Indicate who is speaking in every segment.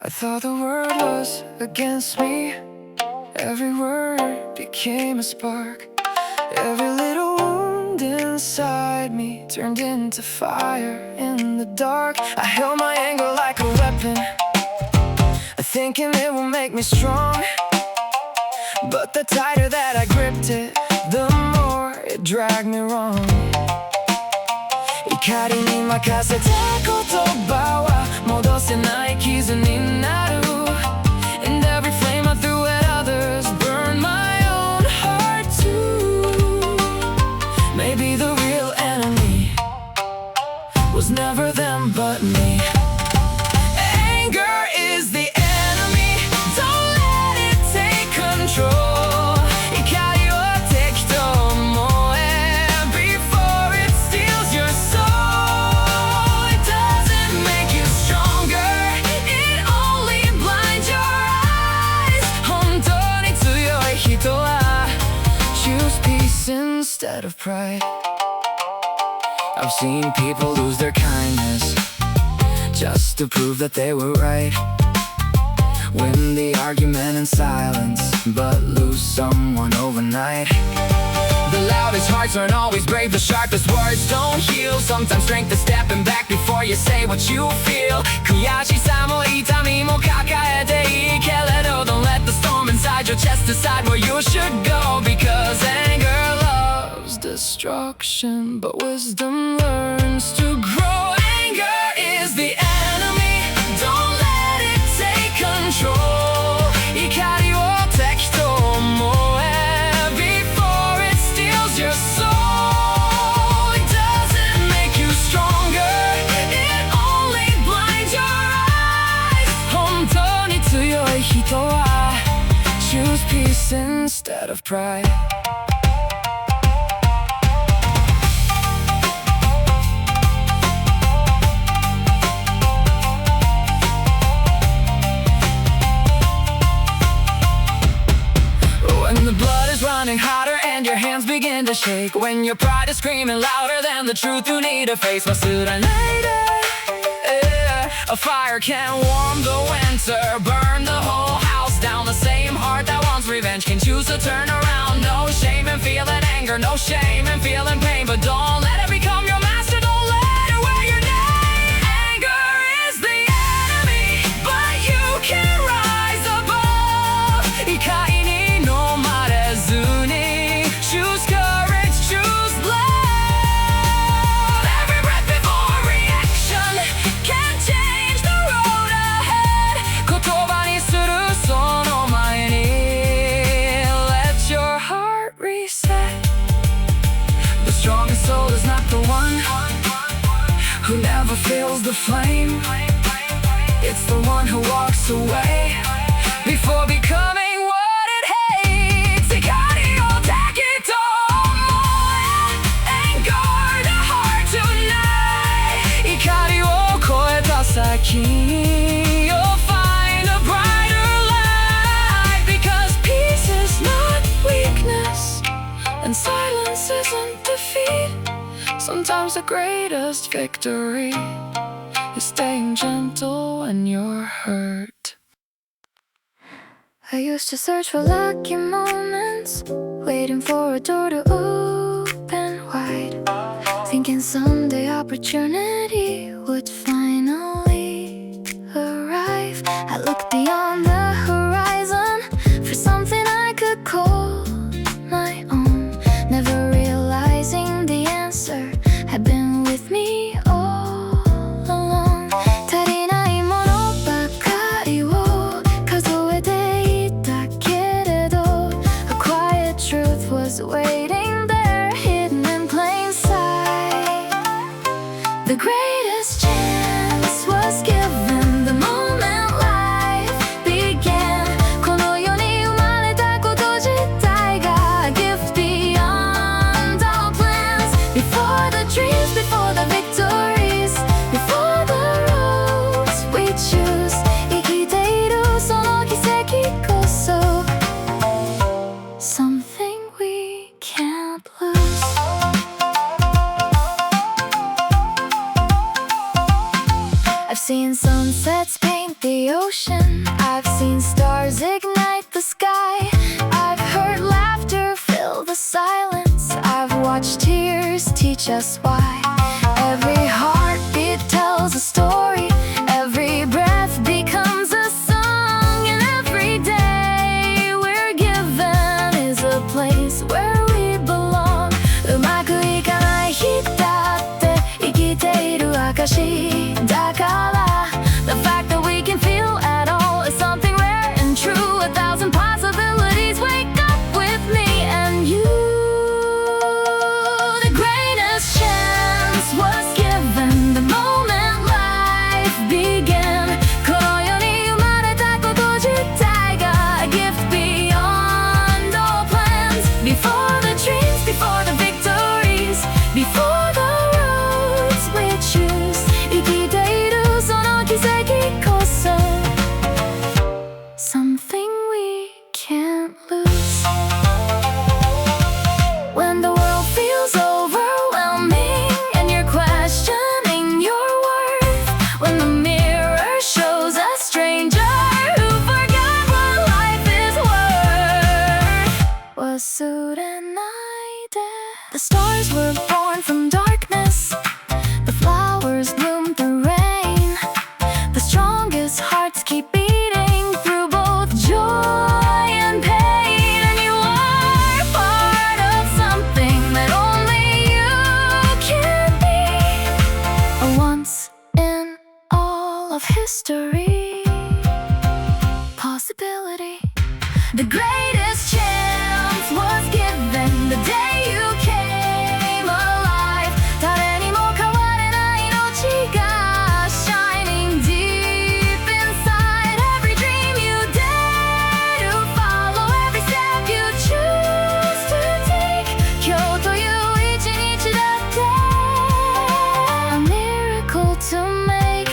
Speaker 1: I thought the world was against me. Every word became a spark. Every little wound inside me turned into fire in the dark. I held my anger like a weapon, thinking it will make me strong. But the tighter that I gripped it, the more it dragged me wrong. 怒りに任せた言葉は戻せない傷になる。 And every flame I threw at others burned my own heart too. Maybe the real enemy was never them but me. Anger is the enemy, don't let it take control. Instead of pride, I've seen people lose their kindness just to prove that they were right. Win the argument in silence, but lose someone overnight. The loudest hearts aren't always brave, the sharpest words don't heal. Sometimes strength is stepping back before you say what you feel. 悔しさも痛みも抱えていいけれど Don't let the storm inside your chest decide where you should go. Because anger loves destruction, but wisdom learns to grow. Anger is the enemy, don't let it take control. 怒りを敵と思え before it steals your soul. It doesn't make you stronger, it only blinds your eyes. 本当に強い人は choose peace instead of pride. When the blood is running hotter and your hands begin to shake, when your pride is screaming louder than the truth you need to face, 忘れないで A fire can warm the winter, burn the whole house down. The same heart that wants revenge can choose to turn around. No shame in feeling anger, no shame in feeling pain, but don't let it become your master, don't let it wear your name. Anger is the enemy, but you can rise above. 怒りに飲まれずに choose courage, choose love. Every breath before reaction can change the road ahead. 言葉にするその前に let your heart reset. The strongest soul is not the one who never feels the flame. It's the one who walks away before becoming what it hates. 怒りを敵と思え and guard the heart tonight. 怒りを超えた先に you'll find a brighter light. Because peace is not weakness and silence isn't defeat. Sometimes the greatest victory is staying gentle when you're hurt. I used to search for lucky moments, waiting for a door to open wide, thinking someday opportunity would finally arrive. I looked beyond the horizon for something I could call my own, never realizing the answer had been with me all along. 足りないものばかりを数えていたけれど A quiet truth was waiting there, hidden in plain sight. The greatest chance was given the moment life paint the ocean. I've seen stars ignite the sky. I've heard laughter fill the silence. I've watched tears teach us why. Every heartbeat tells a story. Every breath becomes a song. And every day we're given is a place where we belong. うまくいかない日だって生きている証だから。The fact that we can feel at all is something rare and true. 1,000 possibilities. Wake up with me and you. The greatest chance was given the moment life began. この世に生まれたこと自体が a gift beyond all plans. Before the dreams, before the victories, before the roads we choose. 生きているその奇跡こそ something we can't lose. When the world feels overwhelming and you're questioning your worth, when the mirror shows a stranger who forgot what life is worth, 忘れないで The stars were born from darkness. The flowers bloom through rain. The strongest hearts keep beating through both joy and pain. And you are part of something that only you can be. A once in all of history possibility. The greatest chance was given the day you came alive. 誰にも変われない命が shining deep inside. Every dream you dare to follow, every step you choose to take. 今日という一日だって a miracle to make.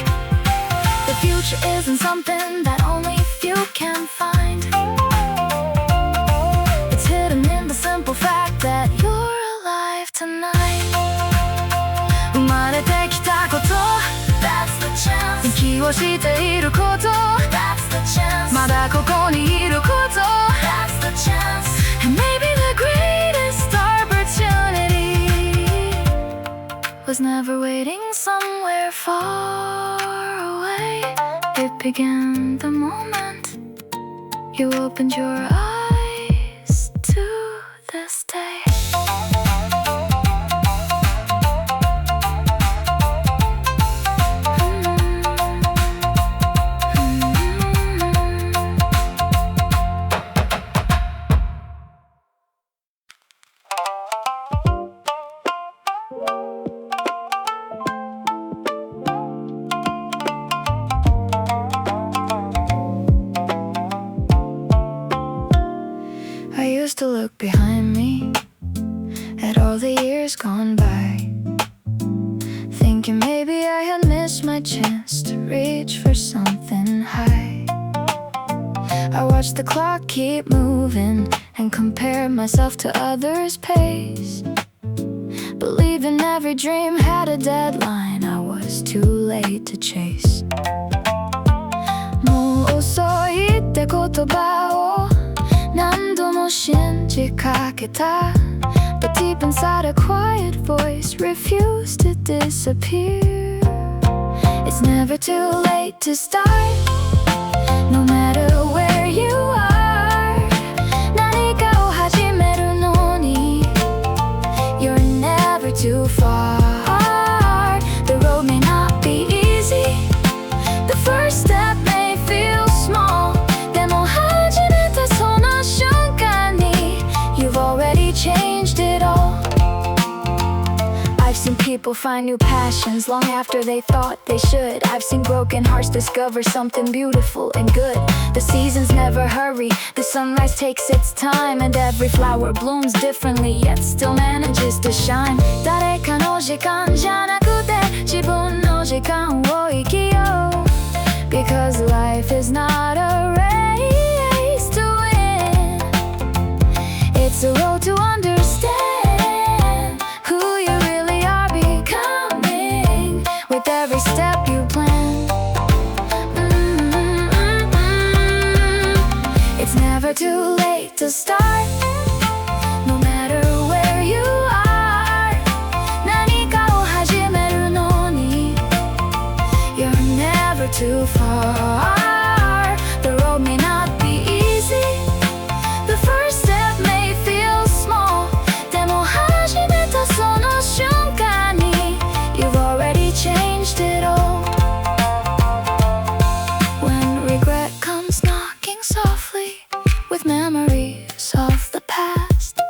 Speaker 1: The future isn't something that only few can find. It's hidden in the simple fact that you're alive tonight. 生まれてきたこと That's the chance. 息をしていること That's the chance. まだここにいること That's the chance. And maybe the greatest opportunity was never waiting somewhere far away. It began the moment you opened your eyes to this day. I used to look behind me at all the years gone by, thinking maybe I had missed my chance to reach for something high. I watched the clock keep moving and compare myself to others' pace, believing every dream had a deadline I was too late to chase. もう遅いって言葉を何度も信じかけた But deep inside a quiet voice refused to disappear. It's never too late to start, no matter where you are. 何かを始めるのに You're never too far. The road may not be easy. The first step may feel small. でも始めたその瞬間に You've already changed it all. I've seen people find new passions long after they thought they should. I've seen broken hearts discover something beautiful and good. The seasons never hurry, the sunrise takes its time, and every flower blooms differently yet still manages to shine. 誰かの時間じゃなくて自分の時間を生きよう Because life is not a race to win. It's a road to understand who you really are becoming with every step you plan. too far. The road may not be easy. The first step may feel small. でも始めたその瞬間に You've already changed it all. When regret comes knocking softly with memories of the past,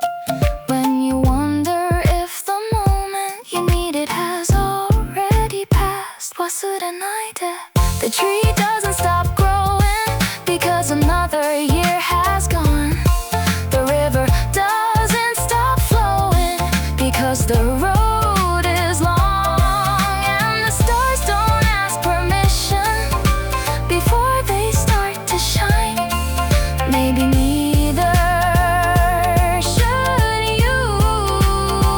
Speaker 1: when you wonder if the moment you needed has already passed, 忘れないで The tree doesn't stop growing because another year has gone. The river doesn't stop flowing because the road is long. And the stars don't ask permission before they start to shine. Maybe neither should you.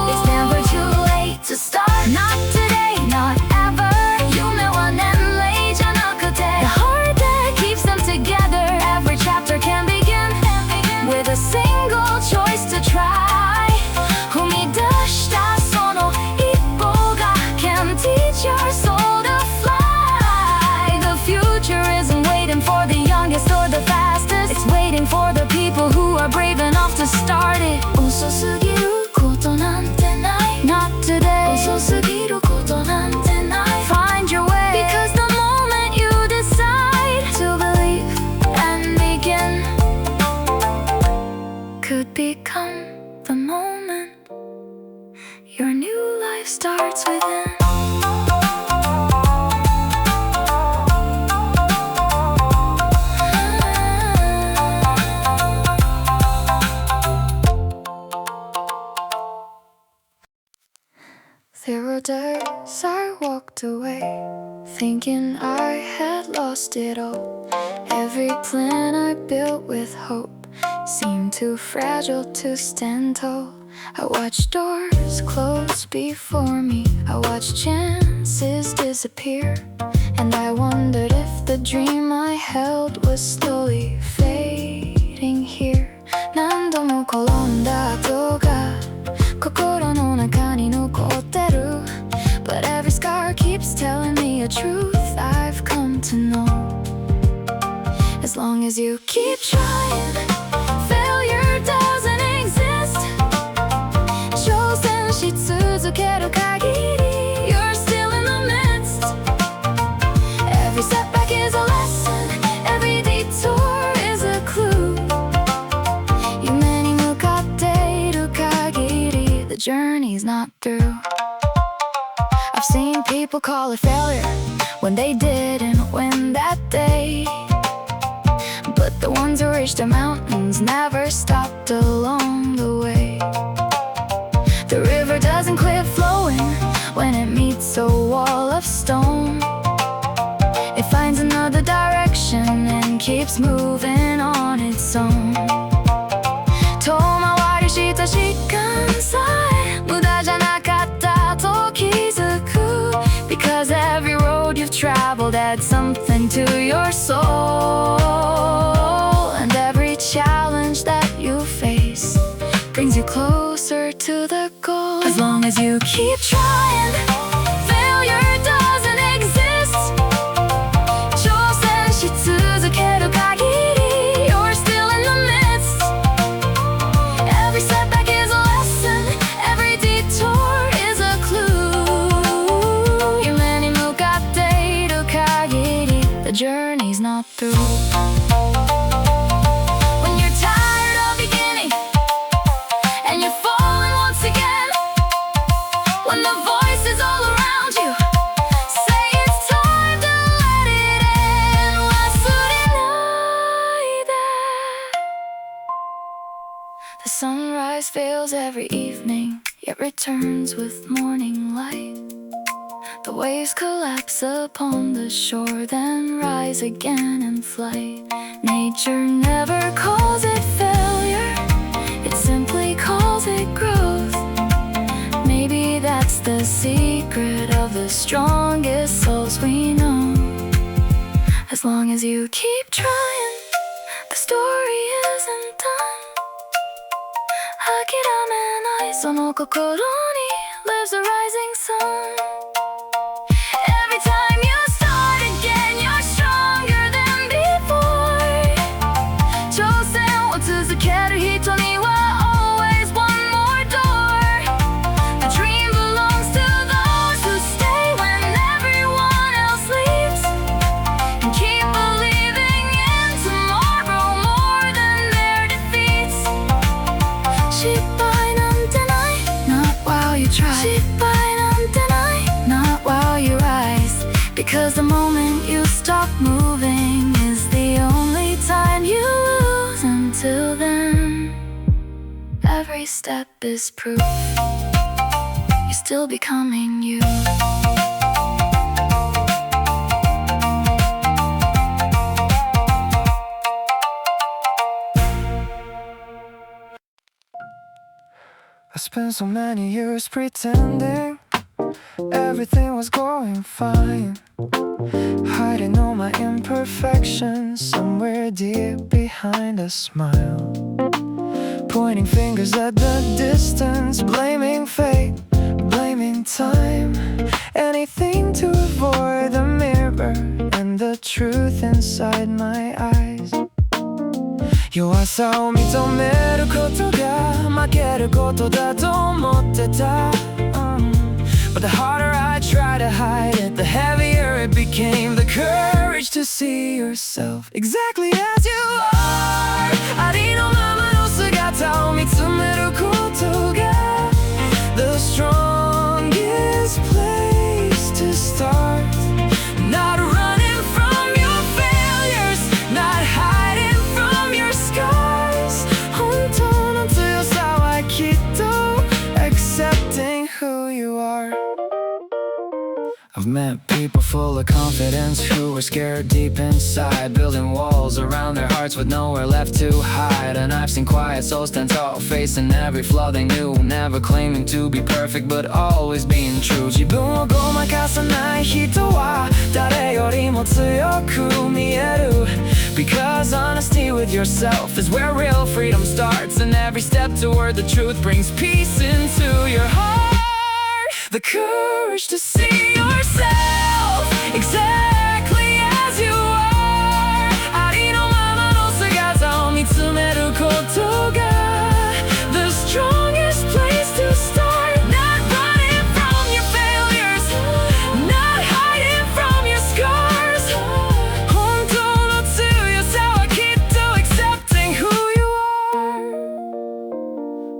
Speaker 1: It's never too late to start. Not today, not ever. 夢は年齢じゃなくて The heart that keeps them together. Every chapter can begin with a single choice to try. 踏み出したその一歩が can teach your soul to fly. The future isn't waiting for the youngest or the fastest. It's waiting for the people who are brave enough to start it. 遅すぎることなんてない Not today. 遅すぎることなんてない Find your way. Because the moment you decide to believe and begin could become the moment your new life starts within. There were days I walked away, thinking I had lost it all. Every plan I built with hope seemed too fragile to stand tall. I watched doors close before me, I watched chances disappear, and I wondered if the dream I held was slowly fading here. 何度も転んだ跡が心の中に残ってる But every scar keeps telling me a truth I've come to know. As long as you keep trying, failure doesn't exist. 挑戦し続ける限り You're still in the midst. Every setback is a lesson, every detour is a clue. 夢に向かっている限り The journey's not through. I've seen people call it failure when they didn't win that day, but the ones who reached the mountains never stopped along the way. The river doesn't quit flowing when it meets a wall of stone. It finds another direction and keeps moving on its own. 遠回りした時間さえ無駄じゃなかったと気づく Because every road you've traveled adds something to your soul, and every challenge that you face brings you closer to the goal. As long as you keep trying, failure doesn't exist. 挑戦し続ける限り You're still in the midst. Every setback is a lesson, every detour is a clue. 夢に向かっている限り The journey's not through. When you're tired of beginning and you're falling once again, when the voices all around you say it's time to let it in, 忘れないで The sunrise fails every evening, yet returns with morning light. The waves collapse upon the shore, then rise again in flight. Nature never calls it failure, it simply calls it growth. Maybe that's the secret of the strongest souls we know. As long as you keep trying, the story isn't done. 諦めないその心に lives a rising sun. Every time you start again, you're strong. the moment you stop moving is the only time you lose. Until then, every step is proof you're still becoming you.
Speaker 2: I spent so many years pretending everything was going fine, hiding all my imperfections somewhere deep behind a smile, pointing fingers at the distance, blaming fate, blaming time, anything to avoid the mirror and the truth inside my eyes. 弱さを認めることが負けることだと思ってた、But the harder I try to hide it, the heavier it became. The courage to see yourself exactly as you are. ありのままの姿を見つめることが The strongest place to start. Not running from your failures, not hiding from your scars. 本当の強さはきっと accepting who you are. I've met people full of confidence who were scared deep inside, building walls around their hearts with nowhere left to hide. And I've seen quiet souls stand tall, facing every flaw they knew, never claiming to be perfect but always being true. 自分をごまかさない人は誰よりも強く見える Because honesty with yourself is where real freedom starts, and every step toward the truth brings peace into your heart. The courage to see yourself exactly as you are. ありのままの姿を見つめることが The strongest place to start. Not running from your failures, not hiding from your scars. 本当の強さはきっと accepting who you are.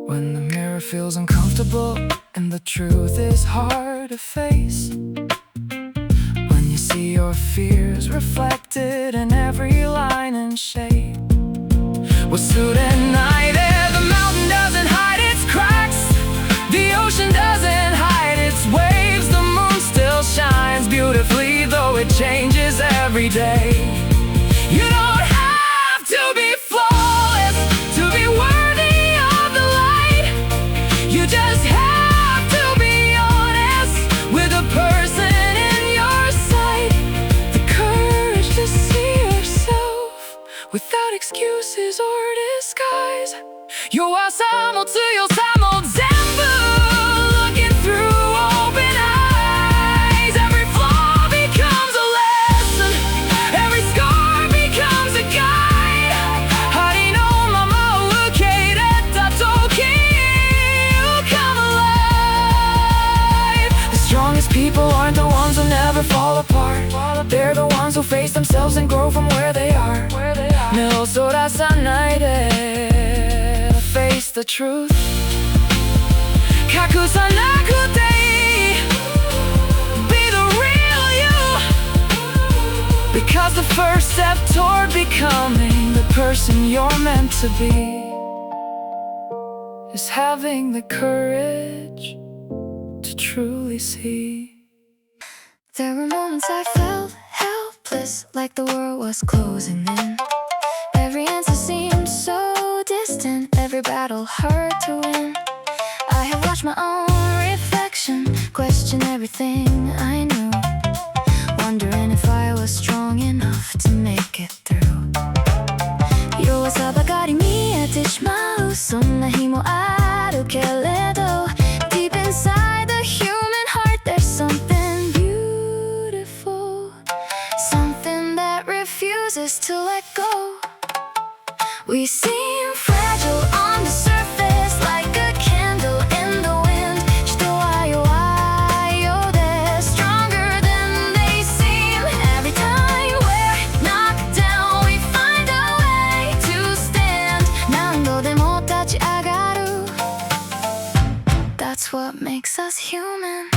Speaker 2: When the mirror feels uncomfortable and the truth is hard to face, when you see your fears reflected in every line and shape. Well, suit at night, the mountain doesn't hide its cracks, the ocean doesn't hide its waves, the moon still shines beautifully, though it changes every day. You don't have to be flawless to be worthy of the light. You just have person in your sight. The courage to see yourself without excuses or disguise. 弱さも強さも全部 Looking through open eyes. Every flaw becomes a lesson, every scar becomes a guide. ありのままを受け入れた時 You come alive. The strongest people aren't the ones who never fall apart. They're the ones who face themselves and grow from where they are. 目をそらさないで Face the truth. 隠さなくていい Be the real you. Because the first step toward becoming the person you're meant to be is having the courage to truly see.
Speaker 3: There were moments I felt helpless, like the world was closing in. Every answer seemed so distant, every battle hard to win. I have watched my own reflection, question everything I knew, wondering if I was strong enough to make it through. 弱さばかり見えてしまう、そんな日もあるけれど Deep inside the human heart there's something beautiful, something that refuses to let go. We seem fragile on the surface, like a candle in the wind. 人は弱いようで stronger than they seem. Every time we're knocked down, we find a way to stand. 何度でも立ち上がる That's what makes us human.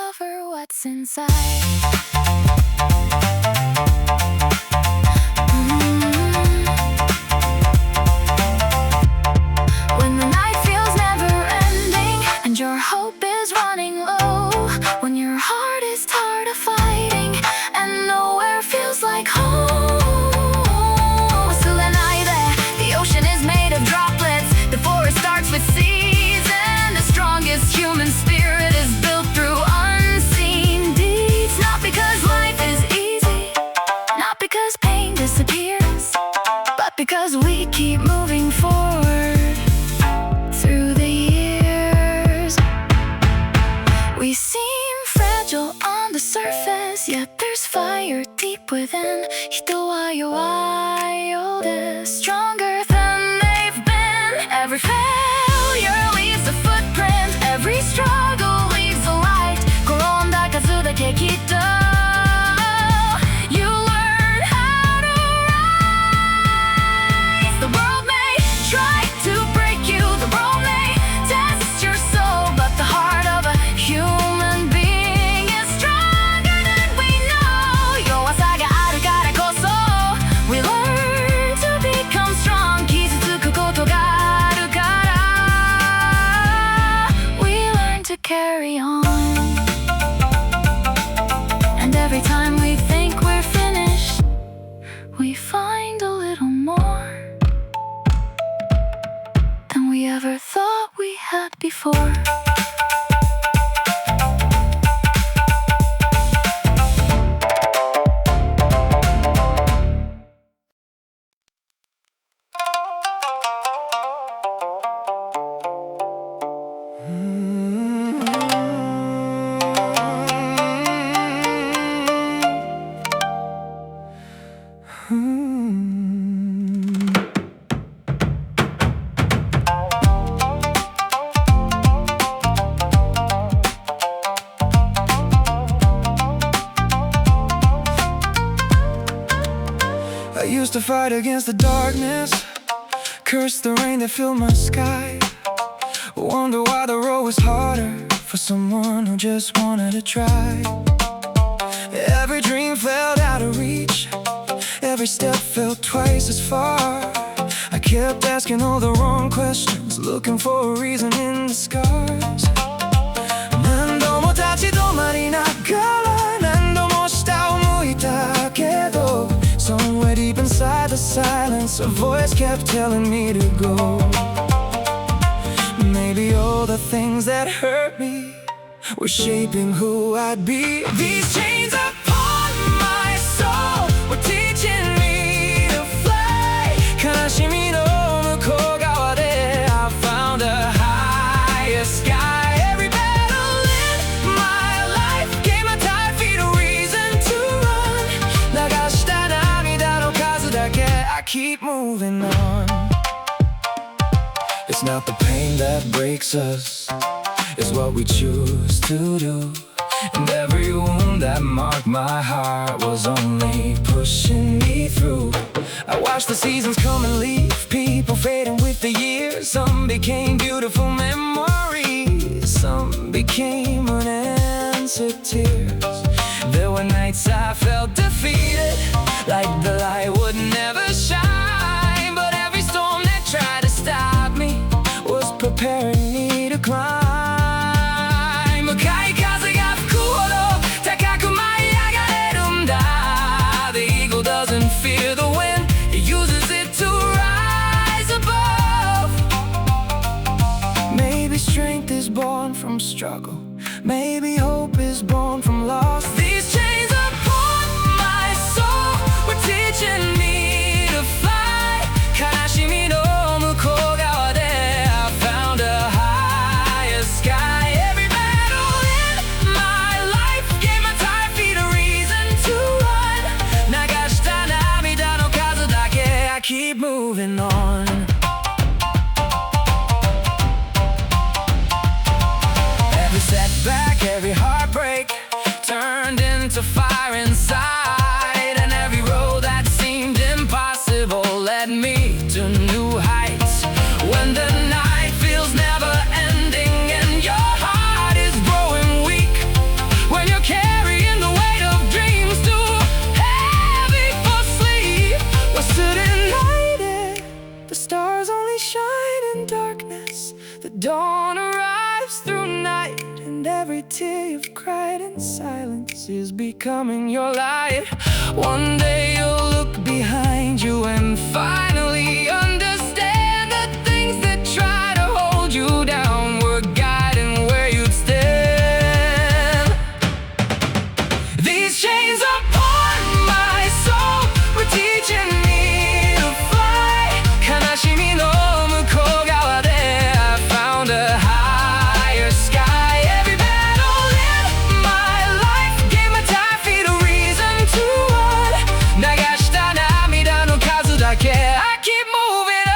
Speaker 3: discover what's inside. When the night feels never ending and your hope is running low, when your heart is tired of fighting and nowhere feels like home, still an eye there. The ocean is made of droplets, the forest starts with seeds, and the strongest human spirit is built through unseen deeds. Not because life is easy, not because pain disappears, but because we keep moving forward through the years. We seem fragile on the surface, yet there's fire deep within. 人は弱いようです stronger than they've been. Every failure leaves a footprint, every struggle leaves a light. 転んだ数だけきっと You learn how to rise. The world may try to break you, the world may test your soul, but the heart of a human being is stronger than we know. 弱さがあるからこそ We learn to become strong. 傷つくことがあるから We learn to carry on. And every time we think we're finished, we find a little more than we ever thought we had before.
Speaker 2: I used to fight against the darkness, curse the rain that filled my sky. Wonder why the road was harder for someone who just wanted to try. Every dream felt out of reach, every step felt twice as far. I kept asking all the wrong questions, looking for a reason in the scars. 何度も立ち止まりながら何度も下を向いたけど Somewhere deep inside the silence, a voice kept telling me to go. Maybe all the things that hurt me were shaping who I'd be. These chains upon my soul were teaching me to fly. 悲しみの向こう側で I found a higher sky. Every battle in my life gave my tired feet a reason to run. 流した涙の数だけ I keep moving on. It's not the pain that breaks us, it's what we choose to do. And every wound that marked my heart was only pushing me through. I watched the seasons come and leave, people fading with the years. Some became beautiful memories, some became unanswered tears. There were nights I felt defeated, like the light would never shine. But every storm that tried to stop me was preparing me to climb. 向かい風が吹くほど高く舞い上がれるんだ The eagle doesn't fear the wind, it uses it to rise above. Maybe strength is born from struggle, maybe hope is born from loss. These chains upon my soul were teaching me to fly. 悲しみの向こう側で I found a higher sky. Every battle in my life gave my tired feet a reason to run. 流した涙の数だけ I keep moving on. Every setback, every heartbreak turned into fire inside. And every road that seemed impossible led me to new heights. When the night feels never ending and your heart is growing weak, silence is becoming your light. One day you'll look behind you and finally understand the things that try to hold you down were guiding where you'd stand. These chains upon my soul were teaching me to fly. 悲しみの向こう側で I found a higher sky. Every battle in my life gave my tired feet a reason to run. 流した涙の数だけ I keep moving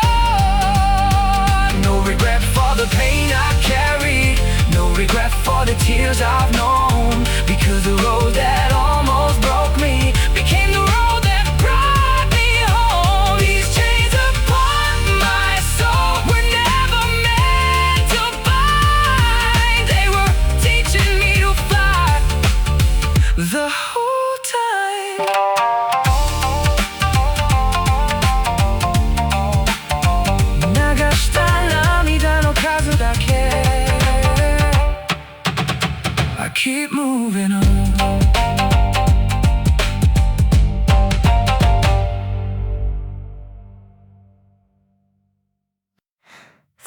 Speaker 2: on. No regret for the pain I carried. No regret for the tears I've known. Because the road that almost broke me became the road that brought me home. These chains upon my soul were never meant to bind. They were teaching me to fly the whole time. I keep moving on.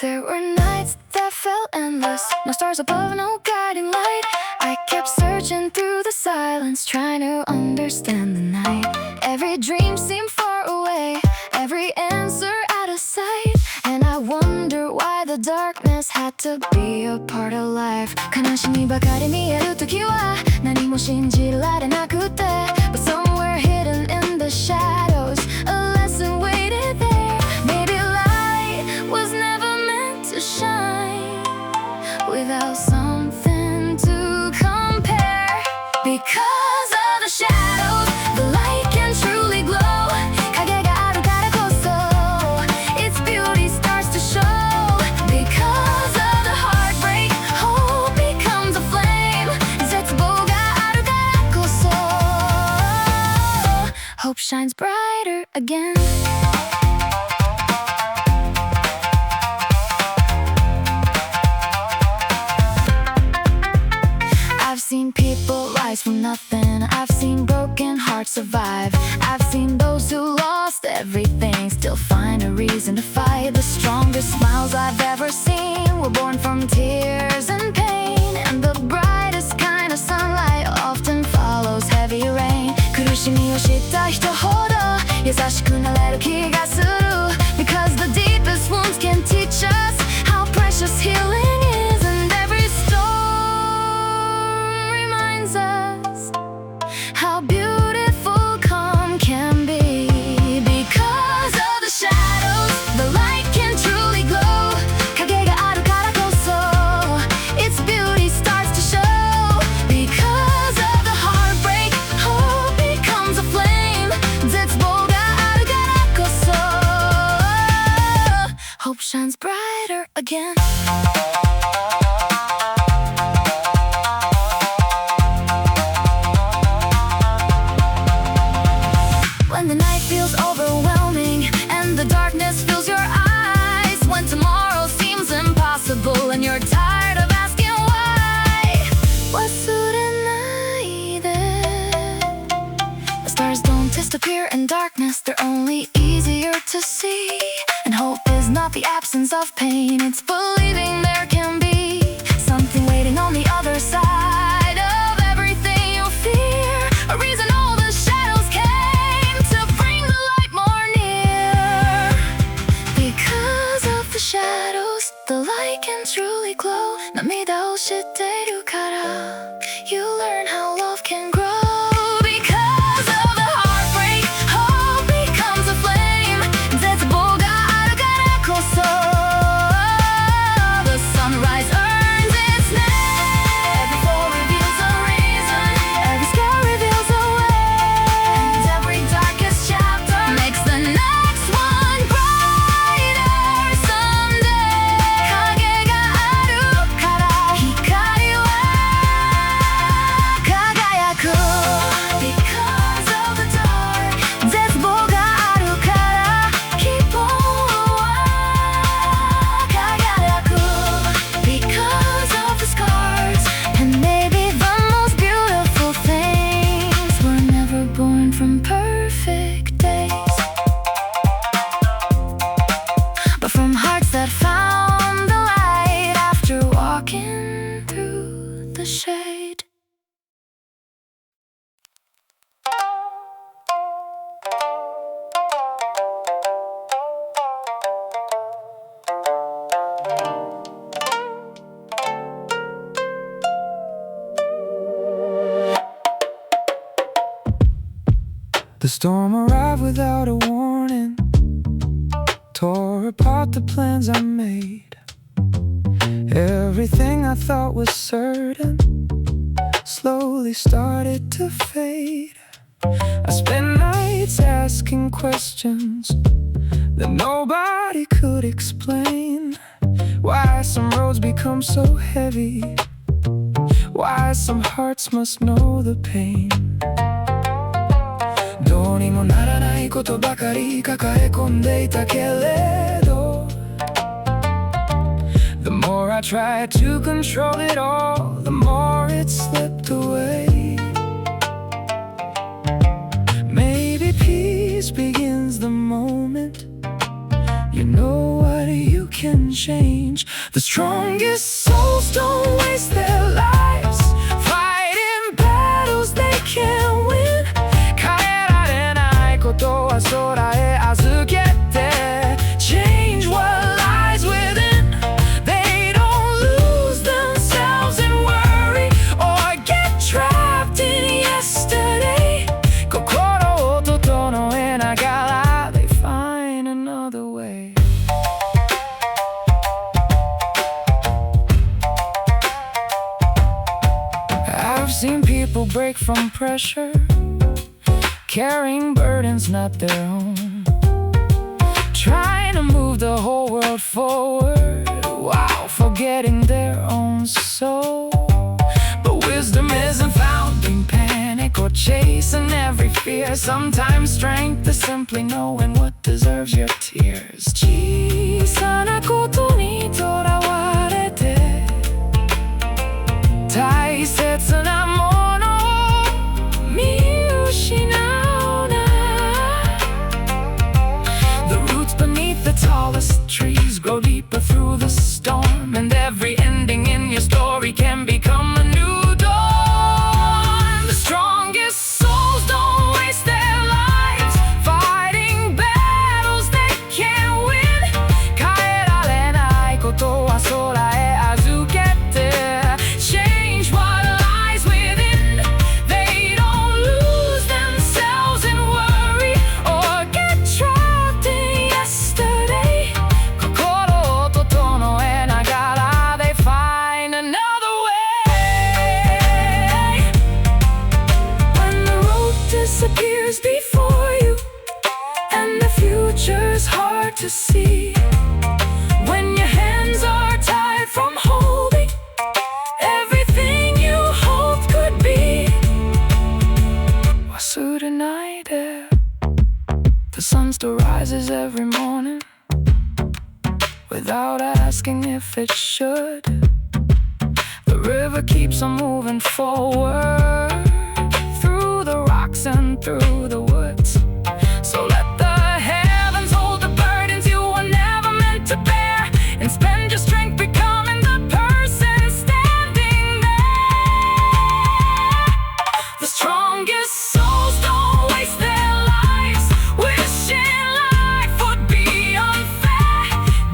Speaker 3: There were nights that felt endless, no stars above, no guiding light. I kept searching through the silence, trying to understand the night. Every dream seemed far away, every answer out of sight. And I wonder why the darkness had to be a part of life. 悲しみばかり見えるときは何も信じられなくて But somewhere hidden in the shadows, a lesson waited there. Maybe light was never meant to shine without something to compare. Because of the shadows, the light can truly glow. 影があるからこそ its beauty starts to show. Because of the heartbreak, hope becomes a flame. 絶望があるからこそ hope shines brighter again. I've seen people rise from nothing. I've seen broken hearts survive. I've seen those who lost everything still find a reason to fight. The strongest smiles I've ever seen were born from tears and pain. And the brightest kind of sunlight often follows heavy rain. 苦しみを知った人ほど優しくなれる気がする Because the deepest wounds can teach us how precious healing is. And every storm reminds us how beautiful calm can be. Because of the shadows, the light can truly glow. 影があるからこそ its beauty starts to show. Because of the heartbreak, hope becomes a flame. 絶望があるからこそ hope shines brighter again. When the night feels overwhelming and the darkness fills your eyes, when tomorrow seems impossible and you're tired of asking why, 忘れないで The stars don't disappear in darkness, they're only easier to see. And hope is not the absence of pain, it's believing there can be something waiting on the other side of everything you fear. A reason all the shadows came to bring the light more near. Because of the shadows, the light can truly glow. 涙を知っているから You learn how love can grow. Because of the heartbreak, hope becomes a flame. 絶望があるからこそ
Speaker 2: The storm arrived without a warning, tore apart the plans I made. Everything I thought was certain slowly started to fade. I spent nights asking questions that nobody could explain. Why some roads become so heavy, why some hearts must know the pain. どうにもならないことばかり抱え込んでいたけれど The more I tried to control it all, the more it slipped away. Maybe peace begins the moment you know what you can change. The strongest souls don't waste their lives fighting battles they can't win. 変えられないことは空へ預けて Change what lies within. They don't lose themselves in worry or get trapped in yesterday. 心を整えながら They find another way. I've seen people break from pressure, carrying burdens not their own, trying to move the whole world forward while forgetting their own soul. But wisdom isn't found in panic or chasing every fear. Sometimes strength is simply knowing what deserves your tears. 小さなことにとらわれて大切なものを見失うな The roots beneath the tallest trees grow deeper through the storm, and every ending in your story can become a new dawn. The strongest souls don't waste their lives fighting battles they can't win. 変えられないことは空へ預けて Change what lies within. They don't lose themselves in worry or get trapped in yesterday. 心を整えながら They find another way. When the road disappears before you and the future's hard to see, when your hands are tied from holding everything you hoped could be, 忘れないで The sun still rises every morning without asking if it should. The river keeps on moving forward through the rocks and through the woods. So let the heavens hold the burdens you were never meant to bear, and spend your strength becoming the person standing there. The strongest souls don't waste their lives wishing life would be unfair.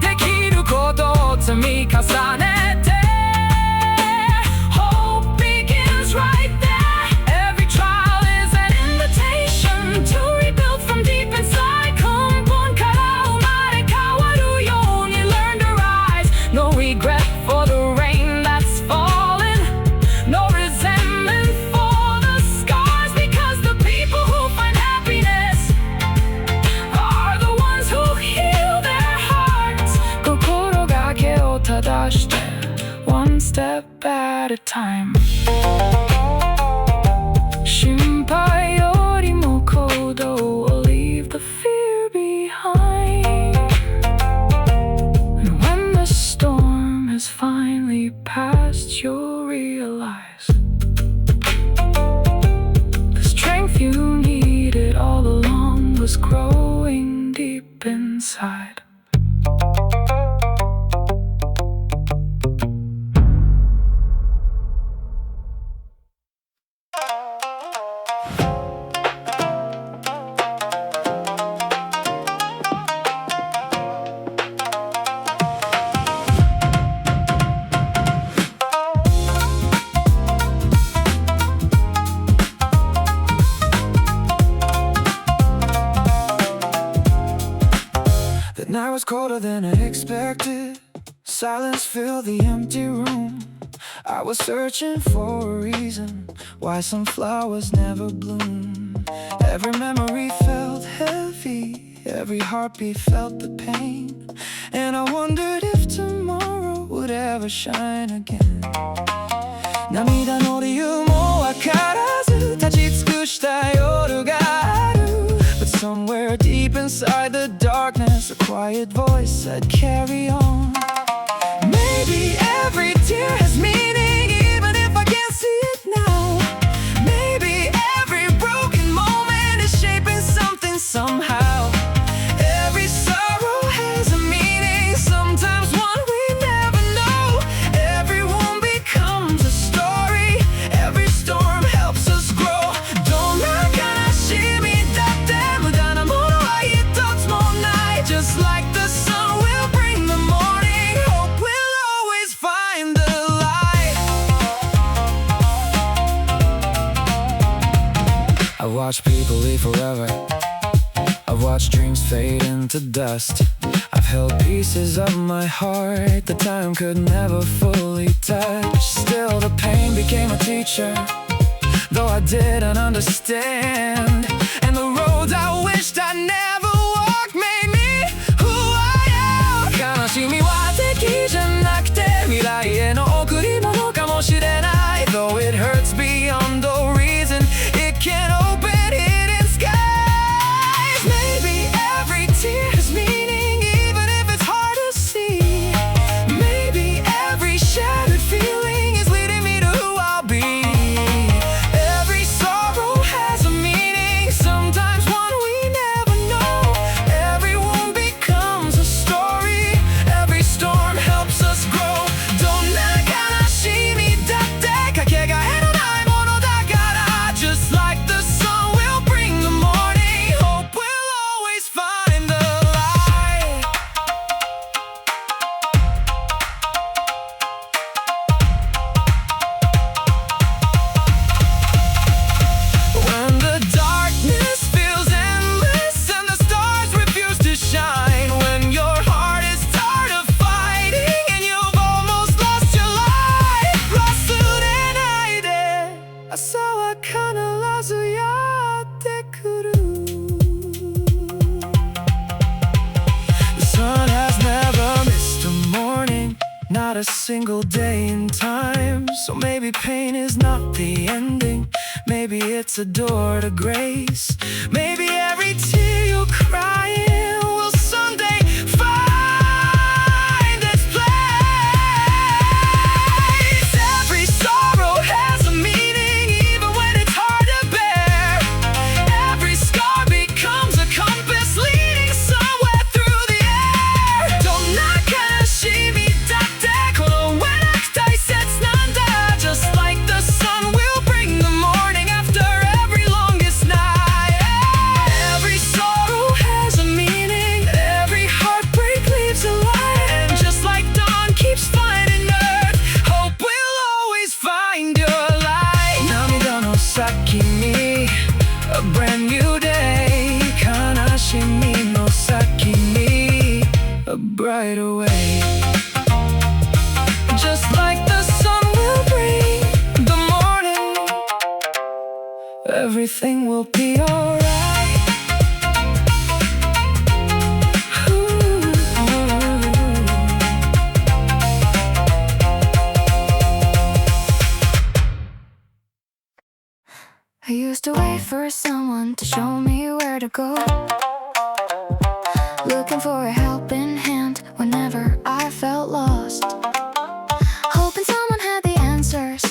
Speaker 2: できることを積み重ねて Hope begins right there. Every trial is an invitation to rebuild from deep inside. 根本から生まれ変わるように Learn to rise. No regret for the rain that's fallen, no resentment for the scars, because the people who find happiness are the ones who heal their hearts. 心がけを正して One step at a time. 心配よりも行動を Leave the fear behind. And when the storm has finally passed, you'll realize the strength you needed all along was growing deep inside. was colder than I expected. Silence filled the empty room. I was searching for a reason why some flowers never bloom. Every memory felt heavy, every heartbeat felt the pain. And I wondered if tomorrow would ever shine again. 涙の理由もわからず立ち尽くした夜がある。But somewhere deep inside the darkness, a quiet voice said, carry on. Maybe every tear has meaning, even if I can't see it now. Maybe every broken moment is shaping something somehow. Every sorrow has a meaning, sometimes one we never know. Every wound becomes a story, every storm helps us grow. どんな悲しみだって無駄なものは一つもない。 Just like the sun will bring the morning, hope will always find the light. I've watched people live forever, I've watched dreams fade into dust. I've held pieces of my heart that time could never fully touch. Still the pain became a teacher, though I didn't understand. And the roads I wished I never walked made me who I am. 悲しみは敵じゃなくて未来への贈り物かもしれない。 Though it hurts beyond the reason, it can open hidden skies. Maybe every tear has meaning, even if it's hard to see. Maybe every shattered feeling is leading me to who I'll be. Every sorrow has a meaning, sometimes one we never know. Every wound becomes a story, every storm helps us grow. どんな悲しみだってかけがえのないものだから。 Just like the sun will bring the morning, hope will always find the light. When the darkness feels endless and the stars refuse to shine, when your heart is tired of fighting and you've almost lost your life, 忘れないで朝は必ずやってくる。 The sun has never missed a morning, not a single day in time. So maybe pain is not the ending, maybe it's a door to grace. Maybe every tear you cry in will someday find its place. Every sorrow has a meaning, even when it's hard to bear. Every scar becomes a compass leading somewhere through the air. どんな悲しみだってこの上なく大切なんだ。 Just like the sun will bring the morning after every longest night. Every sorrow has a meaning, every heartbreak leaves a light. And just like dawn keeps finding earth, hope will always find your light. 涙の先に a brand new day. 悲しみの先に a brighter way. Just like the sun will bring the morning, everything will be alright.
Speaker 3: I used to wait for someone to show me where to go, looking for a helping hand whenever I felt lost, hoping someone had the answers,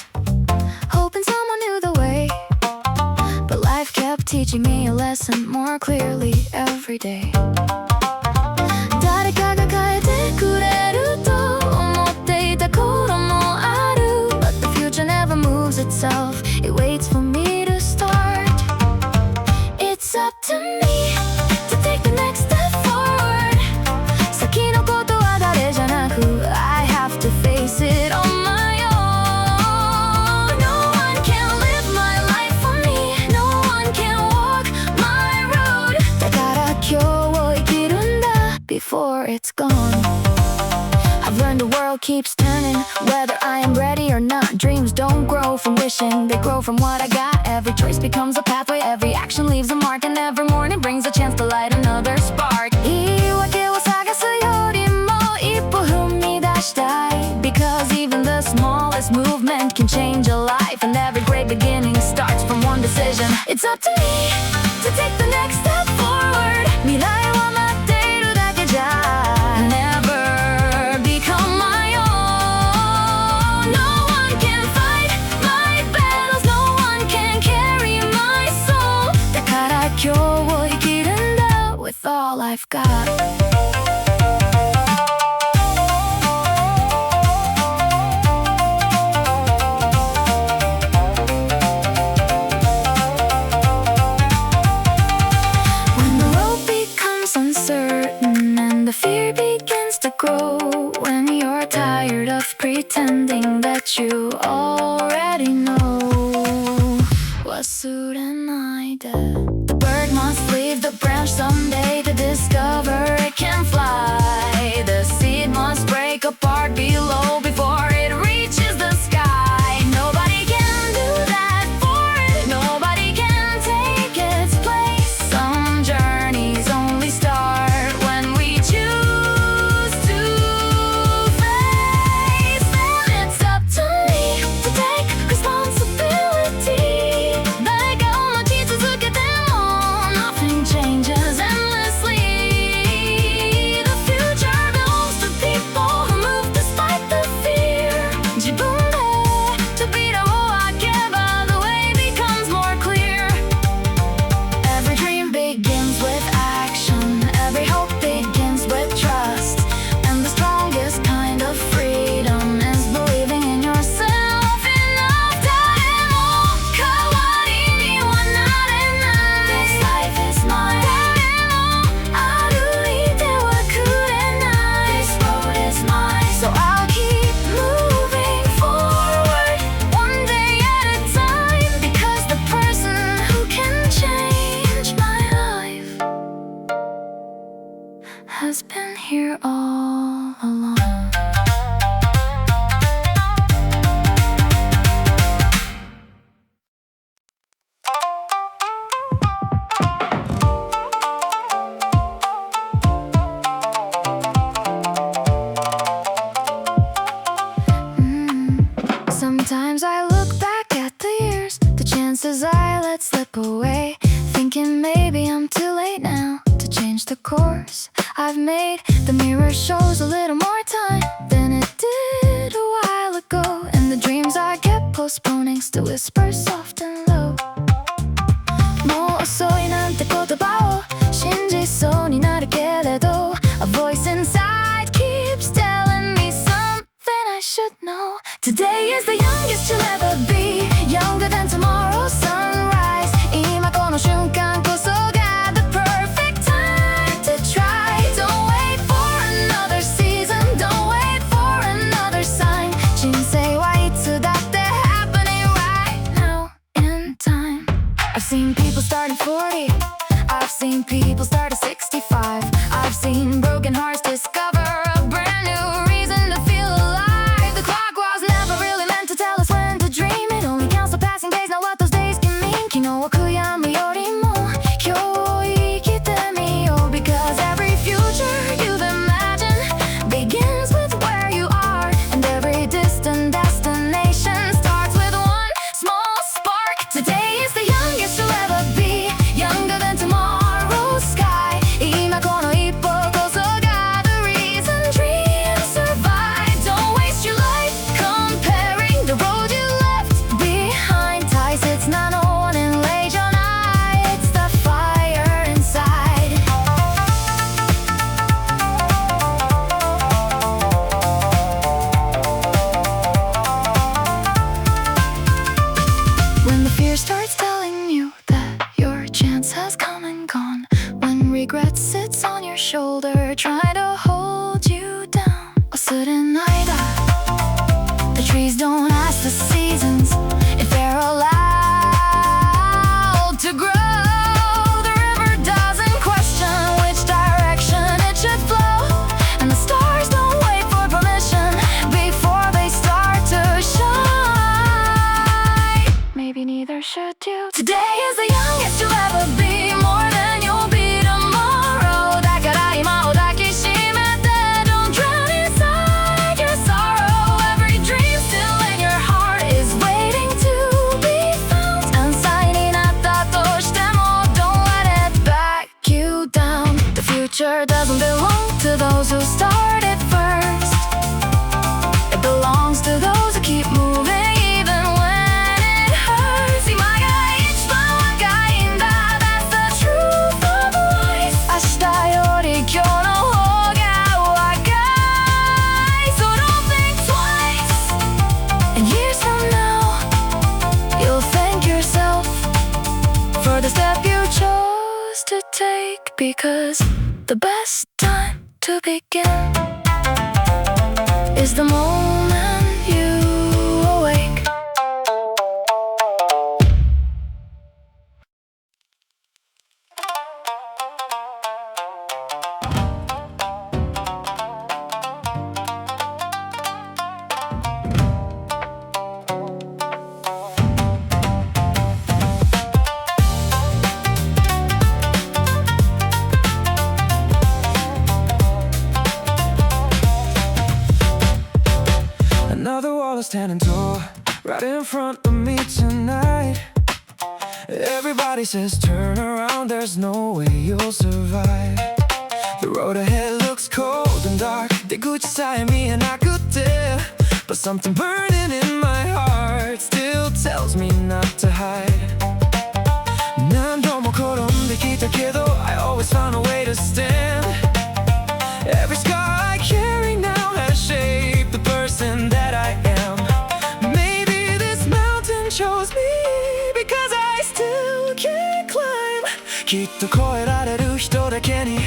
Speaker 3: hoping someone knew the way. But life kept teaching me a lesson more clearly every day. 誰かが変えてくれると思っていた頃もある。 But the future never moves itself, it waits for me to start. It's up to me to take the next step forward. 先のことは誰じゃなく I have to face it on my own. No one can live my life for me, no one can walk my road. だから今日を生きるんだ before it's gone. I've learned the world keeps turning, whether I am ready or not. Dreams don't grow from wishing, they grow from what I got. Every choice becomes a pathway, every action leaves a mark, and every morning brings a chance to light another spark. 言い訳を探すよりも一歩踏み出したい Because even the smallest movement can change a life, and every great beginning starts from one decision. It's up to me to take the next step forward. 未来は待っているだけじゃ Never become my own. No one can fight my battles, no one can carry my soul. だから今日を生きるんだ With all I've got. When you're tired of pretending that you already know, 忘れないで The bird must leave the branch someday to discover it can fly. The seed must break apart below before it reaches the sky. Nobody can do that for it, nobody can take its place. Some journeys only start when we choose. Has been here all along. Sometimes I look back at the years, the chances I let slip away, thinking maybe I'm too late now to change the course I've made. The mirror shows a little more time than it did a while ago, and the dreams I kept postponing still whisper soft and low. もう遅いなんて言葉を信じそうになるけれど A voice inside keeps telling me something I should know. Today is the youngest you'll ever be, younger than tomorrow's sunrise. 今この瞬間こそが the perfect time to try. Don't wait for another season, don't wait for another sign. 人生はいつだって happening right now in time. I've seen people start at 40, I've seen people start at 65. I've seen broken hearts discover a brand new reason to feel alive. The clock was never really meant to tell us when to dream. It only counts the passing days, not what those days can mean. 昨日を悔やむよりも今日を生きてみよう Because every future you've imagined begins with where you are, and every distant destination starts with one small spark. Today is the youngest you'll ever be, younger than tomorrow's sky. 今この一歩こそが the reason dreams survive. Don't waste your life comparing the road you left behind. 大切なのは年齢じゃない It's the fire inside. When the fear starts telling you that your chance has come and gone, when regret sits on your shoulder trying to hold you down, 忘れないで The trees don't ask the seasons if they're allowed to grow. The river doesn't question which direction it should flow. you. Today is the youngest you'll ever be, more than you'll be tomorrow. だから今を抱きしめて Don't drown inside your sorrow. Every dream still in your heart is waiting to be found. 何歳になったとしても Don't let it back you down. The future doesn't belong to those who start it first. It belongs to those who keep moving even when it hurts. 今が一番若いんだ That's the truth of life. 明日より今日の方が若い So don't think twice. And years from now you'll thank yourself for the step you chose to take. Because the best time to begin is the moment you awake.
Speaker 2: Another wall is standing tall right in front of me tonight. Everybody says turn around, there's no way you'll survive. The road ahead looks cold and dark. They could say me and I could tell, but something burning in my heart still tells me not to hide. 何度も転んできたけど I always found a way to stand. Every scar I carry now has shaped the person that I am. Maybe this mountain chose me because I still can't climb. きっと越えられる人だけに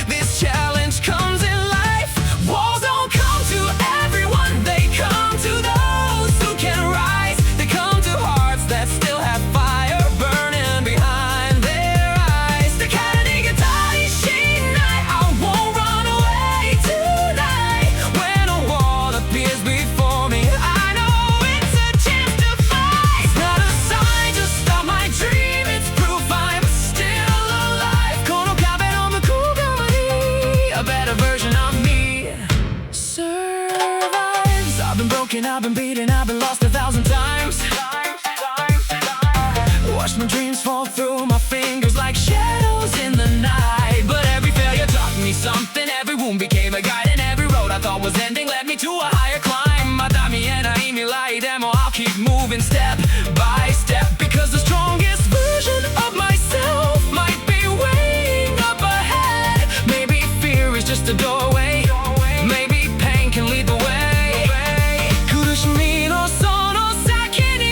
Speaker 2: This challenge comes in life. Walls don't come to everyone, they come to those who can rise. They come to hearts that still have fire burning behind their eyes. だから逃げたりしない I won't run away tonight. When a wall appears before me, I know it's a chance to fight. It's not a sign to stop my dream, it's proof I'm still alive. この壁の向こう側に a better version of me survives. I've been broken, I've been beaten, I've been lost 1,000 times. Watch my dreams fall through my fingers like shadows in the night. But every failure taught me something. Every wound became a guide, and every road I thought was ending led me to a higher climb. また見えない未来でも I'll keep moving step by step. Because the strongest version of myself might be waiting up ahead. Maybe fear is just a doorway. Maybe pain can lead the way. 苦しみのその先に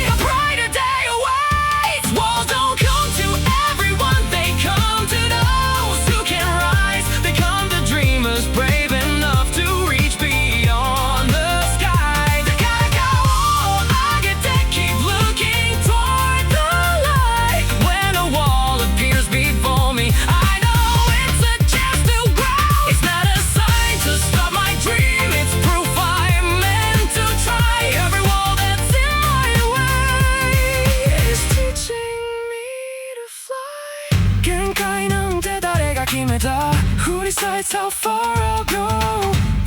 Speaker 2: a brighter day awaits. Walls don't come to everyone, they come to those who can rise. They come to dreamers brave enough to reach beyond the sky. だから顔を上げて keep looking toward the light. When a wall appears before me, I know it's a chance to grow. It's not a sign to stop my dream, it's proof I'm meant to try. Every wall that's in my way is teaching me to fly. 限界なんて誰が決めた Who decides how far I'll go?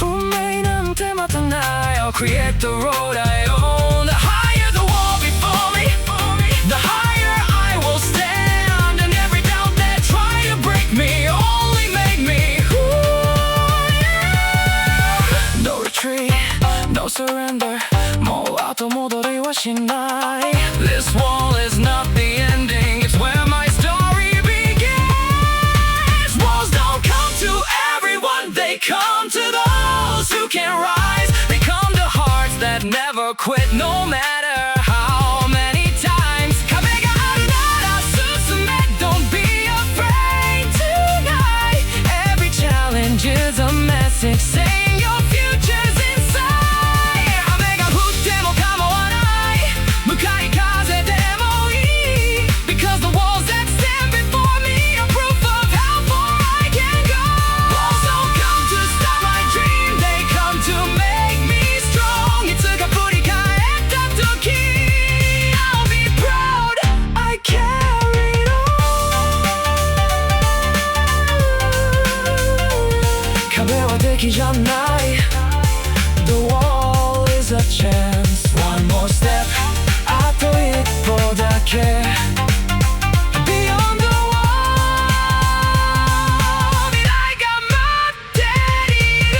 Speaker 2: 運命なんてまたない I'll create the road I own. The higher the wall before me, the higher I will stand. And every doubt that try to break me only make me who I am. No retreat, no surrender. もう後戻りはしない This wall is not the ending, it's where my story begins. Walls don't come to everyone, they come to those who can rise. They come to hearts that never quit no matter きじゃない The wall is a chance One more step あと一歩だけ Beyond the wall 未来が待っている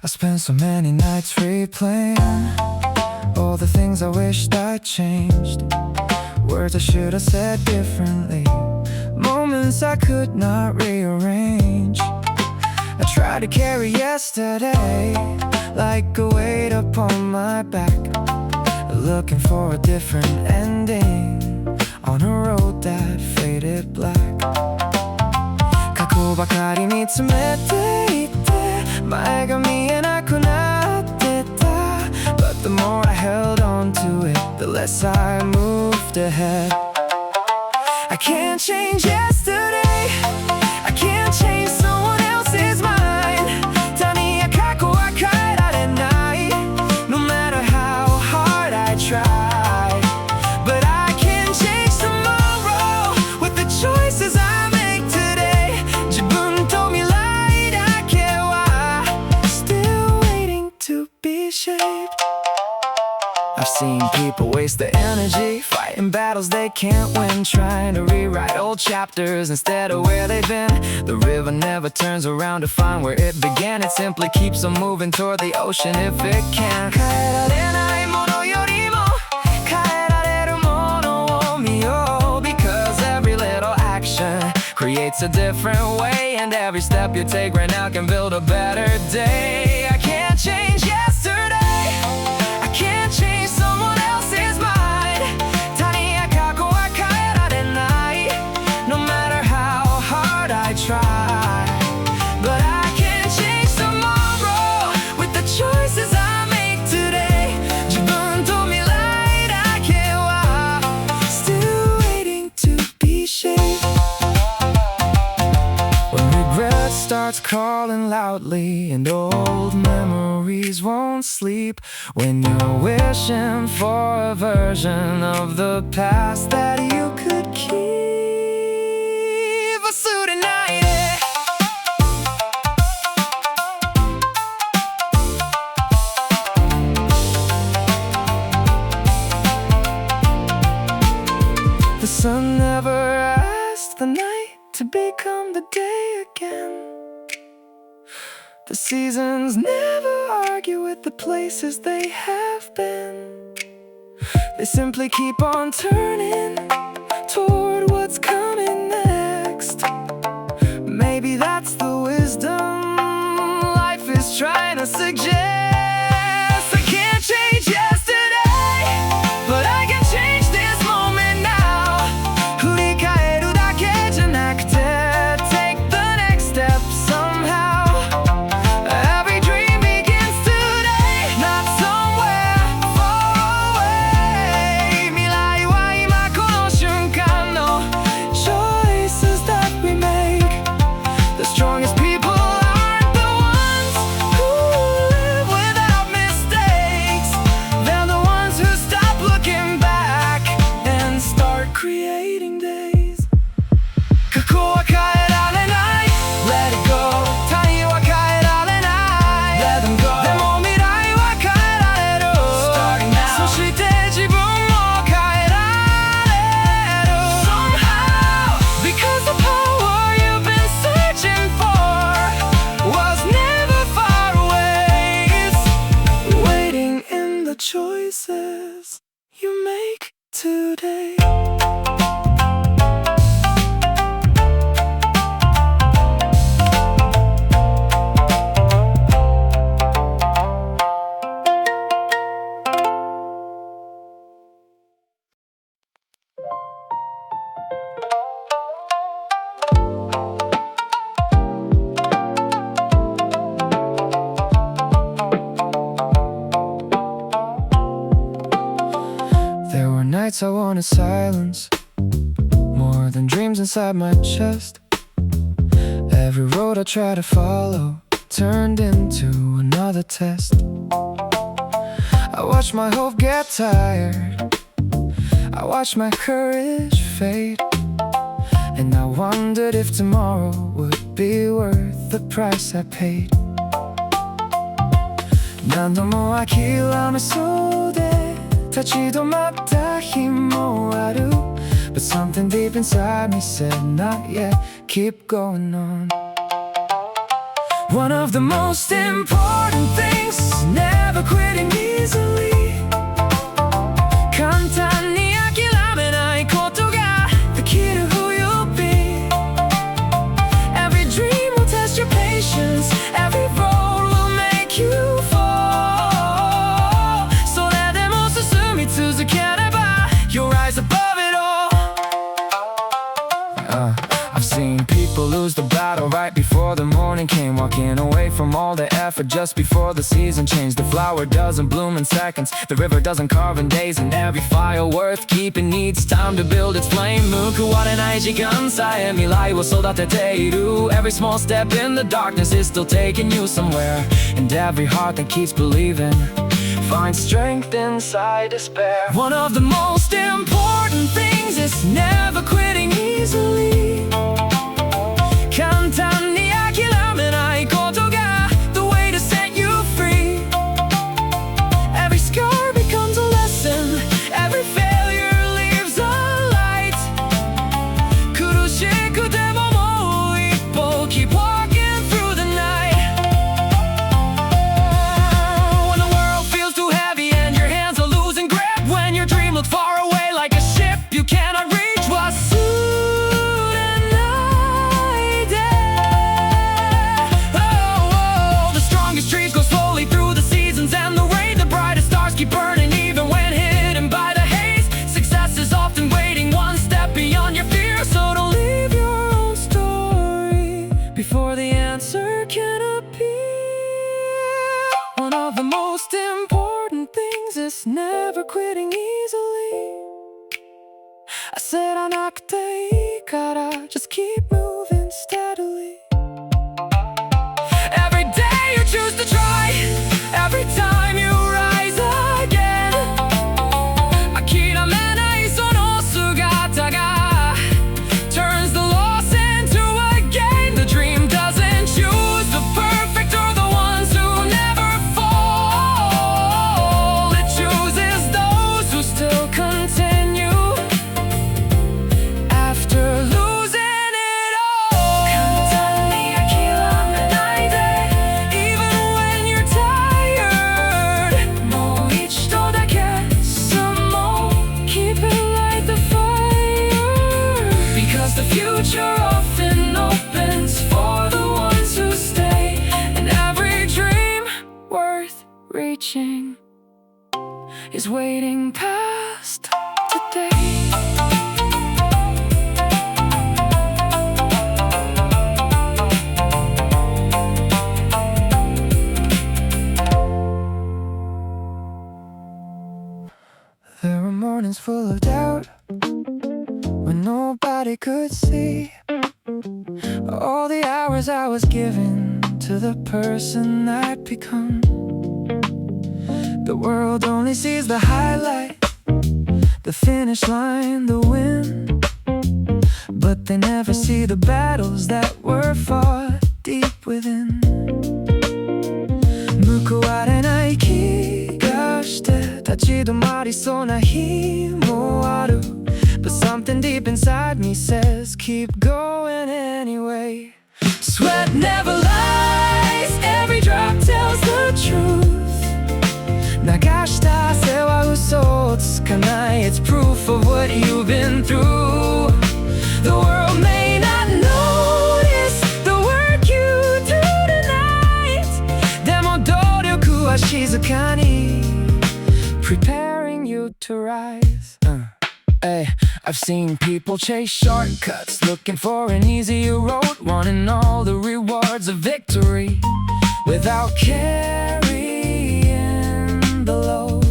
Speaker 2: I spent so many nights replaying all the things I wished I changed, words I should have said differently, moments I could not rearrange. I tried to carry yesterday like a weight upon my back, looking for a different ending on a road that faded black. 過去ばかり見つめていて前が見えなくなってた But the more I held on to it, the less I moved ahead. I can't change yesterday, I can't change someone else's mind. 他人や過去は変えられない No matter how hard I try. But I can change tomorrow with the choices I make today. 自分と未来だけは Still waiting to be shaped. I've seen people waste their energy fighting battles they can't win, trying to rewrite old chapters instead of where they've been. The river never turns around to find where it began. It simply keeps on moving toward the ocean if it can. 変えられないものよりも変えられるものを見よう Because every little action creates a different way, and every step you take right now can build a better day. I can't change yesterday, I can't change someone else's mind. 他人や過去は変えられない No matter how hard I try. But I can change tomorrow with the choices I make today. 自分と未来だけは Still waiting to be shaped. When regret starts calling loudly and old memories won't sleep, when you're wishing for a version of the past that you could keep, 忘れないで The sun never asked the night to become the day again. The seasons never argue with the places they have been. They simply keep on turning toward what's coming next. Maybe that's the wisdom life is trying to suggest. I can't change yesterday, but I can change this moment now. 振り返るだけじゃなくて Take the next step somehow. Every dream begins today, not somewhere far away. 未来は今この瞬間の choices that we make. The strongest people aren't the ones who live without mistakes. They're the ones who stop looking back and start creating days. 過去は変えられない Let it go. 他人は変えられない Let them go. でも未来は変えられる Starting now. そして自分も変えられる Somehow. Because the power you've been searching for was never far away. It's waiting in the choices you make today. There were nights I wanted silence, than dreams inside my chest. Every road I try to follow turned into another test. I watch my hope get tired, I watch my courage fade, and I wondered if tomorrow would be worth the price I paid. 何度も諦めそうで立ち止まった日もある But something deep inside me said not yet, keep going on. One of the most important things is never quitting easily. 簡単に諦めないことができる who you'll be. Every dream will test your patience, every road will make you fall. それでも進み続ければ you'll rise above it all. I've seen people lose the battle right before the morning came, walking away from all the effort just before the season changed. The flower doesn't bloom in seconds, the river doesn't carve in days, and every fire worth keeping needs time to build its flame. 報われない時間さえ未来を育てている Every small step in the darkness is still taking you somewhere, and every heart that keeps believing finds strength inside despair. One of the most important things is never quitting easily. 簡単に諦めないことが the way to set you free. Every scar becomes a lesson, every failure leaves a light. 苦しくてももう一歩 keep walking through the night. When the world feels too heavy and your hands are losing grip, when your dream looks far away like a ship you cannot reach, what's soon and night oh, the strongest trees go slowly through the seasons and the rain. The brightest stars keep burning even when hidden by the haze. Success is often waiting one step beyond your fear, so don't leave your own story before the answer can appear. One of the most important things is never quitting easily. I said あなくていいから just keep moving steadily. Every day you choose to try, every time you rise again. 諦めないその姿が turns the loss into a gain. The dream doesn't choose the perfect or the ones who never fall. It chooses those who still continue after losing it all. 簡単に諦めないで even when you're tired. もう一度だけ進もう keep it like the fire, because the future often opens for the ones who stay, and every dream worth reaching is waiting past today. There were mornings full of doubt when nobody could see all the hours I was giving to the person I'd become. The world only sees the highlight, the finish line, the win, but they never see the battles that were fought deep within. 報われない気がして立ち止まりそうな日もある But something deep inside me says keep going anyway. Sweat never lies, every drop tells the truth. 流した汗は嘘をつかない It's proof of what you've been through. The world may not notice the work you do tonight. でも努力は静かに preparing you to rise. Hey, I've seen people chase shortcuts, looking for an easier road, wanting all the rewards of victory without carrying the load.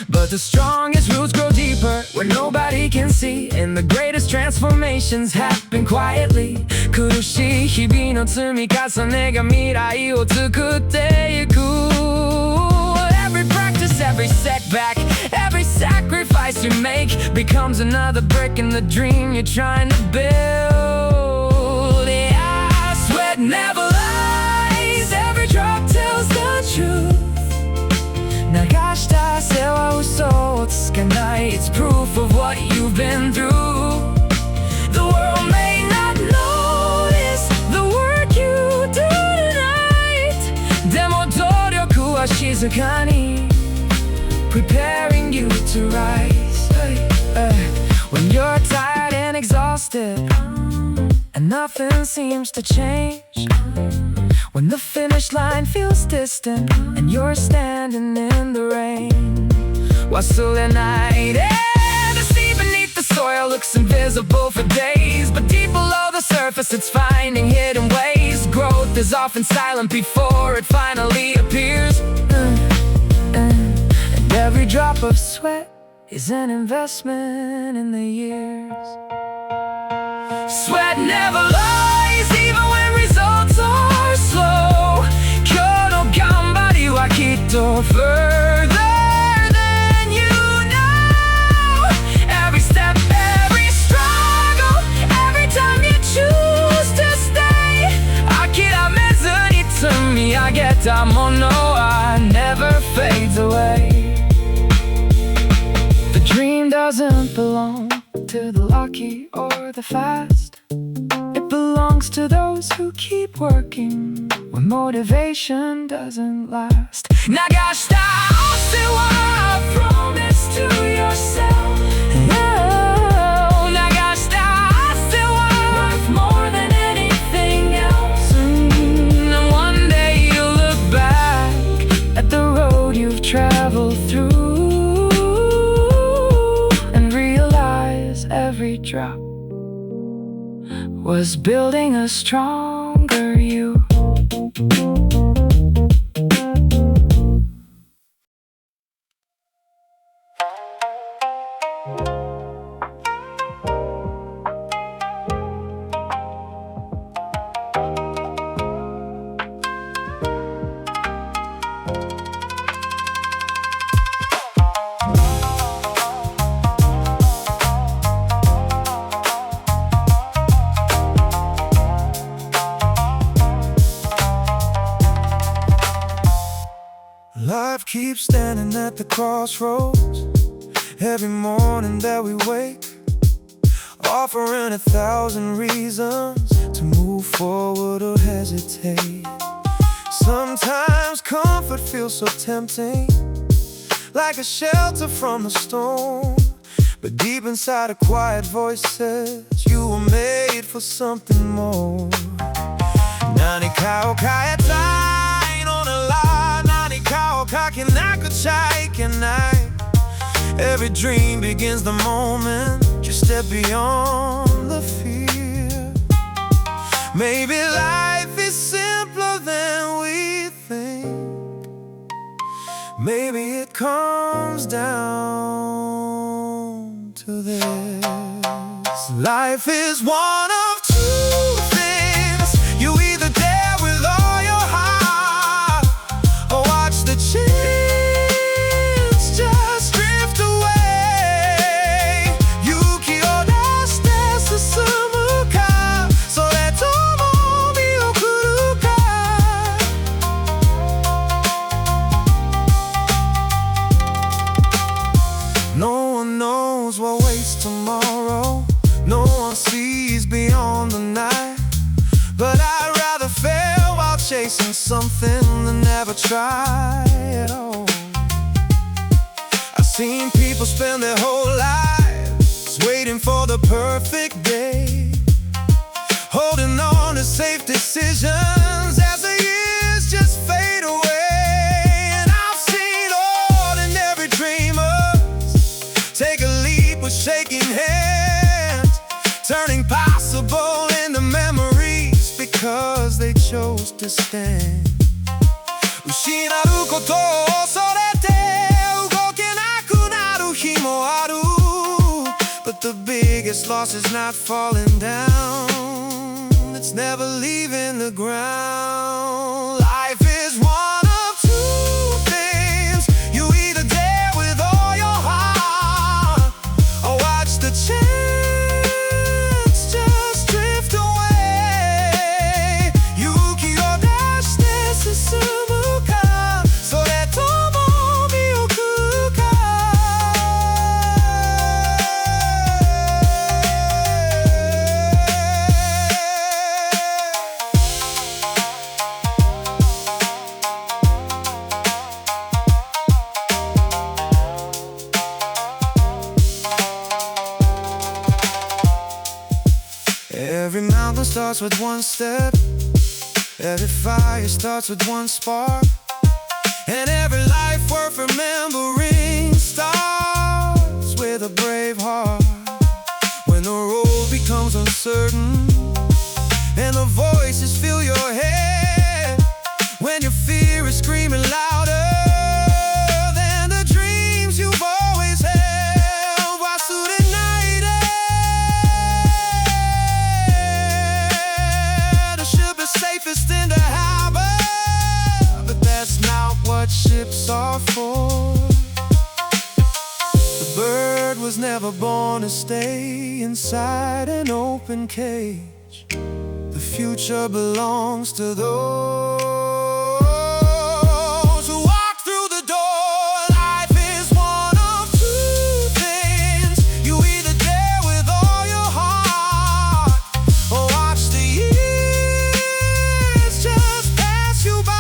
Speaker 2: But the strongest roots grow deeper where nobody can
Speaker 1: see, and the greatest transformations happen quietly. 苦しい日々の積み重ねが未来を作っていく。 Every practice, every setback, every sacrifice you make becomes another brick in the dream you're trying to build. Yeah, sweat never lies, every drop tells the truth. 流した汗は嘘をつかない。 It's proof of what you've been through. The world may not notice the work you do tonight. でも努力は静かに preparing you to rise. When you're tired and exhausted and nothing seems to change, when the finish line feels distant and you're standing in the rain, 忘れないで The sea beneath the soil looks invisible for days, but deep below the surface it's finding hidden ways. Growth is often silent before it finally appears. And every drop of sweat is an investment in the years. Sweat never lies, even when results are slow. 今日の頑張りはきっと further than you know. Every step, every struggle, every time you choose to stay. 諦めずに積み上げたものは never fades away. The dream doesn't belong to the lucky or the fast. It belongs to those who keep working when motivation doesn't last. 流した汗は promise to yourself. Oh, 流した汗は worth more than anything else. And one day you'll look back at the road you've traveled through and realize every drop was building a stronger you.
Speaker 2: Life keeps standing at the crossroads. Every morning that we wake, offering 1,000 reasons to move forward or hesitate. Sometimes comfort feels so tempting, like a shelter from the storm. But deep inside a quiet voice says you were made for something more. 何かを変えたいのなら何かをかけなくちゃいけない。 Every dream begins the moment you step beyond the fear. Maybe life is simpler than we think. Maybe it comes down to this. Life is one of two things. You either dare with all your heart or watch the chance just drift away. Yukiを出して進むか、それとも見送るか。No one knows what waits tomorrow. No one sees beyond the night. But I'd rather fail while chasing something than never try at all. I've seen people spend their whole lives waiting for the perfect day, holding on to safe decisions as the years just fade away. And I've seen ordinary dreamers take a leap with shaking hands, turning possible into memories because they chose to stand. 失うことを恐れて動けなくなる日もある。But the biggest loss is not falling down. It's never leaving the ground. Life is one of two things. You either dare with all your heart, or watch the chance just drift away. Yukiを出して進むか、それとも見送るか。Every mountain starts with one step. Every fire starts with one spark. And every life worth remembering starts with a brave heart. When the road becomes uncertain and the voices fill your head, when your fear is screaming louder than the dreams you've always held, the ship is safest in the harbor, but that's not what ships are for. The bird was never born to stay inside an open cage. The future belongs to those who walk through the door. Life is one of two things. You either dare with all your heart, or watch the years just pass you by.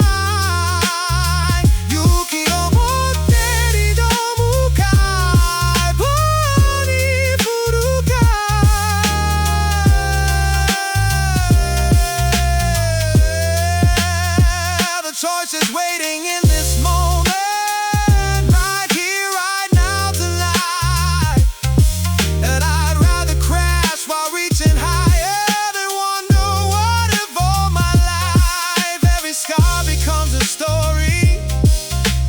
Speaker 2: Yukiを持って挑むかい、棒に振るか。The choice is waiting in this moment, right here, right now, tonight. And I'd rather crash while reaching higher than wonder what if all my life. Every scar becomes a story,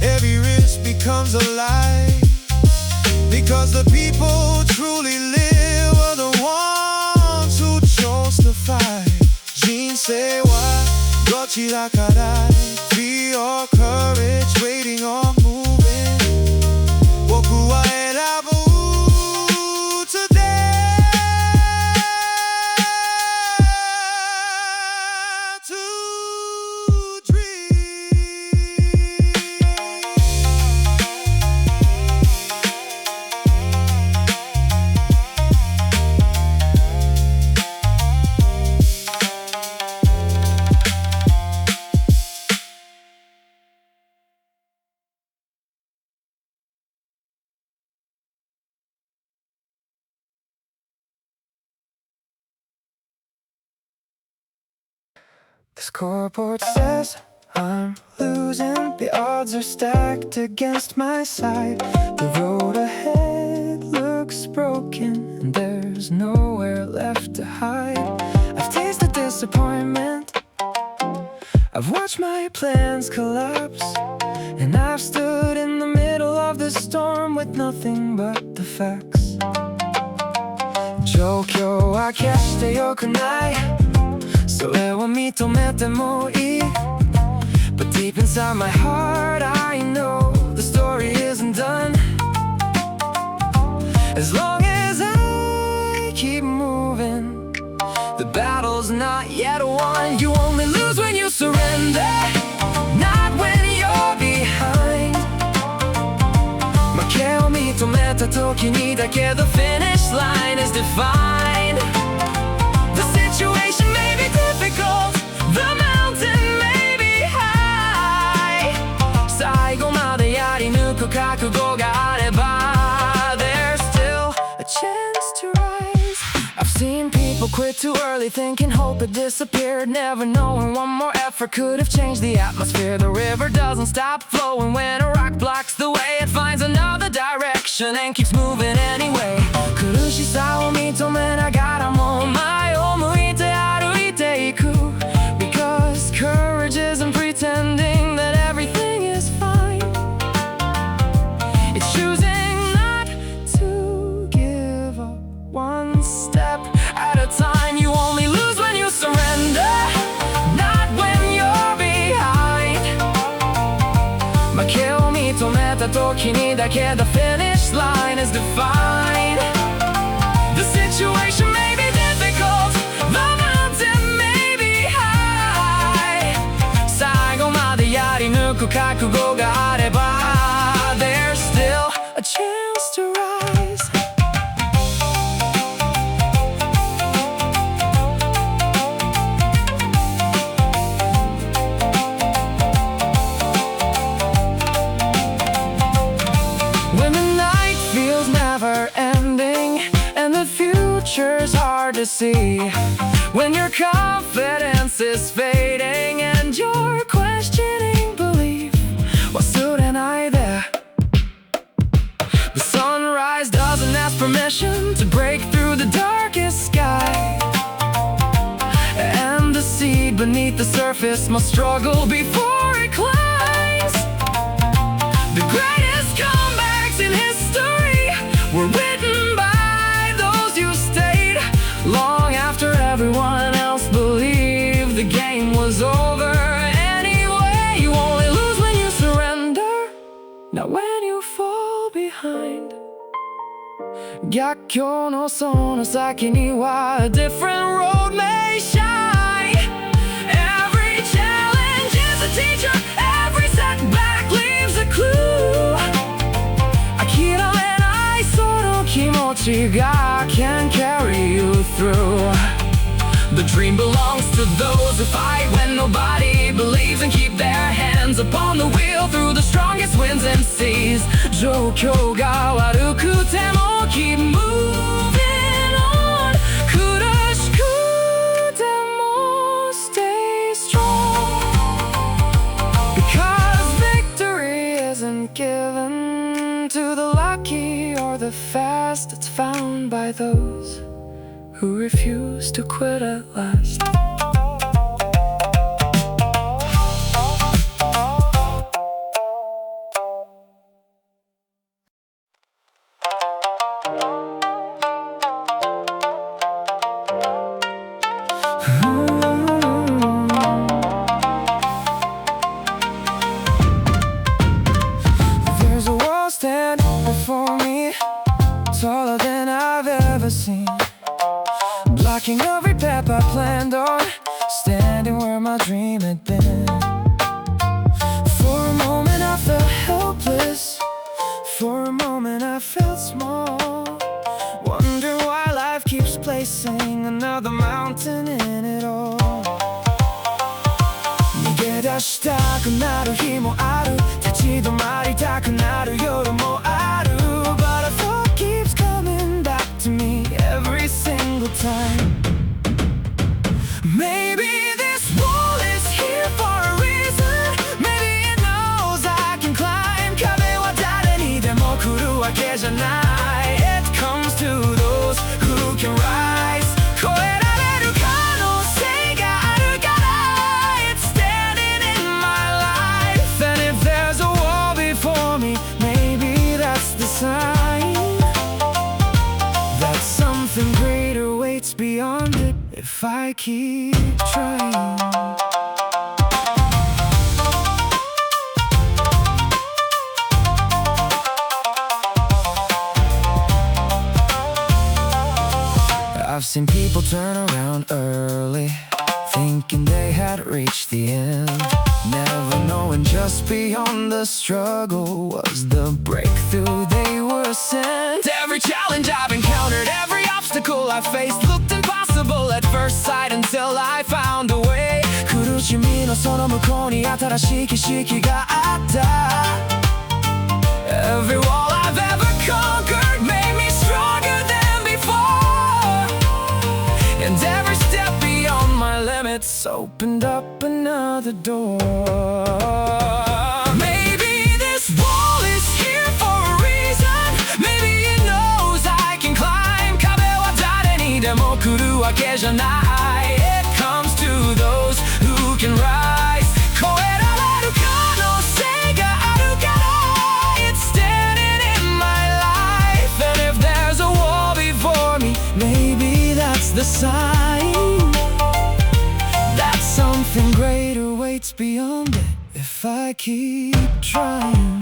Speaker 2: every risk becomes a lie, because the people who truly live are the ones who chose to fight. 人生はどちらかだい。Be your courage, waiting or moving. 僕は選ぶ today to dream. The scoreboard says I'm losing. The odds are stacked against my side. The road ahead looks broken, and there's nowhere left to hide. I've tasted disappointment, I've watched my plans collapse, and I've stood in the middle of the storm with nothing but the facts. 状況は決して良くない、それは認めてもいい。But deep inside my heart I know the story isn't done. As long as I keep moving, the battle's not yet won. You only lose when you surrender, not when you're behind. 負けを認めた時にだけ The finish line is defined. The situation may be difficult, the mountain may be high. 最後までやり抜く覚悟があれば There's still a chance to rise. I've seen people quit too early, thinking hope had disappeared, never knowing one more effort could have changed the atmosphere. The river doesn't stop flowing when a rock blocks the way. It finds another direction and keeps moving anyway. 苦しさを認めながらも前を向いて歩いていく Because courage isn't pretending that everything is fine. It's choosing not to give up one 負けを認めた時にだけ The finish line is defined. The situation may be difficult, the mountain may be high. 最後までやり抜く覚悟があれば There's still a chance to rise. When the night feels never ending and the future's hard to see, when your confidence is fading and you're questioning belief, 忘れないで The sunrise doesn't ask permission to break through the darkest sky, and the seed beneath the surface must struggle before it climbs. The greatest comebacks in history were written by those who stayed long after everyone else believed the game was over. Anyway, you only lose when you surrender, not when you fall behind. 逆境のその先には A different road may shine. Every challenge is a teacher, every setback leaves a clue. 諦めないその気持ちが can carry you through. The dream belongs to those who fight when nobody believes and keep their hands upon the wheel through the strongest winds and seas. 状況が悪くても keep moving on. 苦しくても stay strong. Because victory isn't given to the lucky or the fast. It's found by those who refuse to quit at last. There's a wall standing before me, taller than I've ever seen, blocking every path I planned on, standing where my dream had been. For a moment I felt helpless, for a moment I felt small, wonder why life keeps placing another mountain in it all. 逃げ出したくなる日もある、立ち止まりたくなる夜もある、 But a thought keeps coming back to me every single time. Maybe this wall is here for a reason. Maybe it knows I can climb. 壁は誰にでも来るわけじゃない。 It comes to those who can rise. 越えられる可能性があるから It's standing in my life. And if there's a wall before me, maybe that's the sign that something greater waits beyond it if I keep trying. I've seen people turn around early, thinking they had reached the end, never knowing just beyond the struggle was the breakthrough they were sent. Every challenge I've encountered, every obstacle I faced looked impossible at first sight until I found a way. 苦しみのその向こうに新しい景色があった。 Every wall I've ever conquered made me stronger than before, and every step beyond my limits opened up another door. Maybe this wall is here for a reason. Maybe it knows I can climb. 壁は誰にでも来るわけじゃない。 It comes to those who can rise. 越えられる可能性があるから It's standing in my life. And if there's a wall before me, maybe that's the sign that something greater waits beyond it if I keep trying.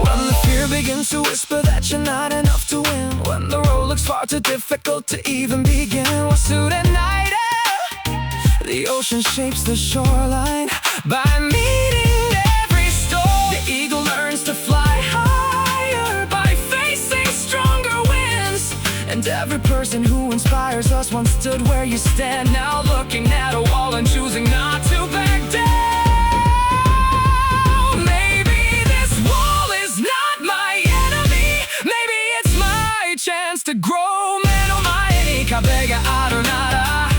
Speaker 2: When the fear begins to whisper that you're not enough to win, when the road looks far too difficult to even begin, what's through the night air? The ocean shapes the shoreline by meeting every storm. The eagle learns to fly higher by facing stronger winds. And every person who inspires us once stood where you stand, now looking at a wall and choosing not to back down. Maybe this wall is not my enemy. Maybe it's my chance to grow. 目の前に壁があるなら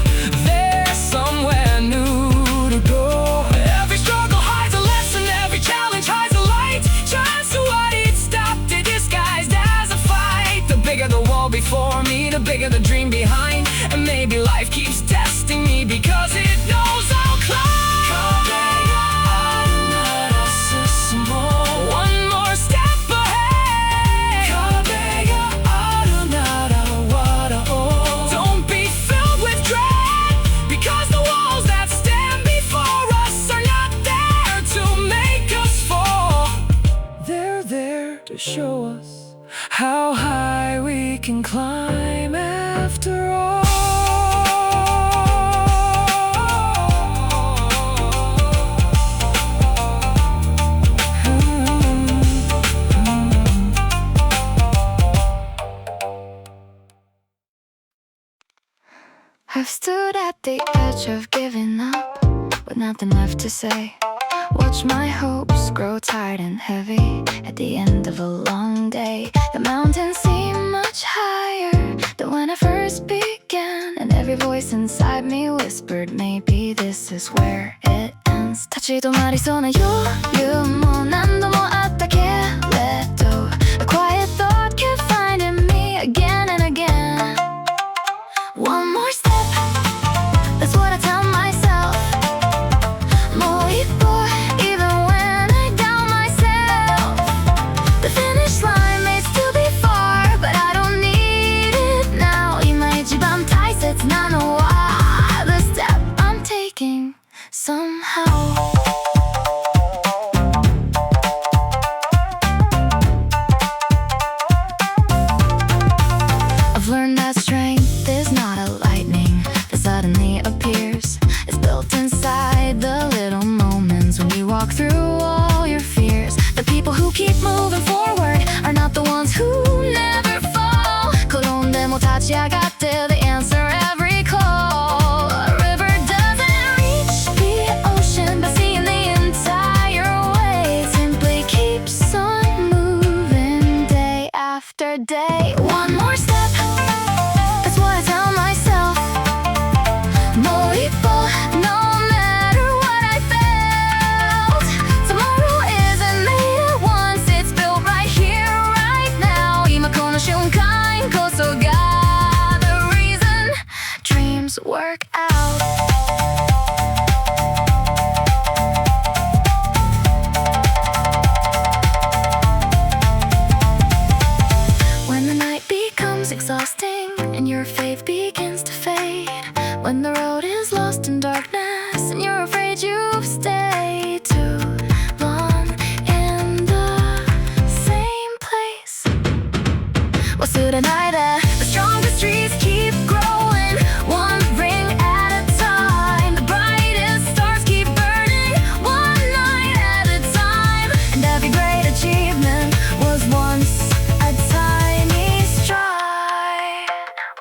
Speaker 2: There's somewhere new to go. Every struggle hides a lesson, every challenge hides a light. Just what it stopped it disguised as a fight. The bigger the wall before me, the bigger the dream behind. And maybe life keeps testing me because it knows I'll climb. One more step ahead. Don't be filled with dread, because the walls that stand before us are not there to make us fall. They're there to show us how high we can climb after all.
Speaker 3: I've stood at the edge of giving up with nothing left to say. Watch my hopes grow tired and heavy at the end of a long day. The mountains seem much higher than when I first began, and every voice inside me whispered maybe this is where it ends. 立ち止まりそうな余裕も何度もあったけれど A quiet thought kept finding me again and again. One more step, that's what I tell myself. もう一歩 even when I doubt myself. The finish line may still be far, but I don't need it now. 今一番大切なのは the step I'm taking somehow. I've learned that strength is not a lightning that suddenly appears. It's built inside the little moments when you walk through all your fears. The people who keep moving forward are not the ones who never fall. 転んでも立ち上がって they answer every call. A river doesn't reach the ocean by seeing the entire way. It simply keeps on moving day after day. One more step, that's what I tell myself. もう一歩 no matter what I felt. Tomorrow isn't made at once, it's built right here, right now. 今この瞬間こそが the reason dreams work out. When the night becomes exhausting and your faith begins to fade, when the road is lost in darkness and you're afraid you've stayed too long in the same place. What's through the night air? The strongest trees keep growing, one ring at a time. The brightest stars keep burning, one night at a time. And every great achievement was once a tiny stride.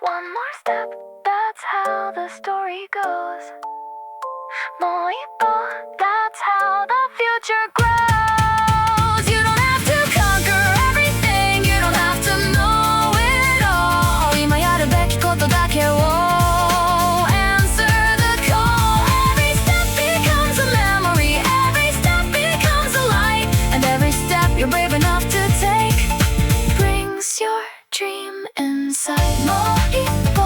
Speaker 3: One more step, that's how the story goes. もう一歩, that's how the future grows. You don't have to conquer everything, you don't have to know it all. 今やるべきことだけを answer the call. Every step becomes a memory, every step becomes a light. And every step you're brave enough to take brings your dream inside. もう一歩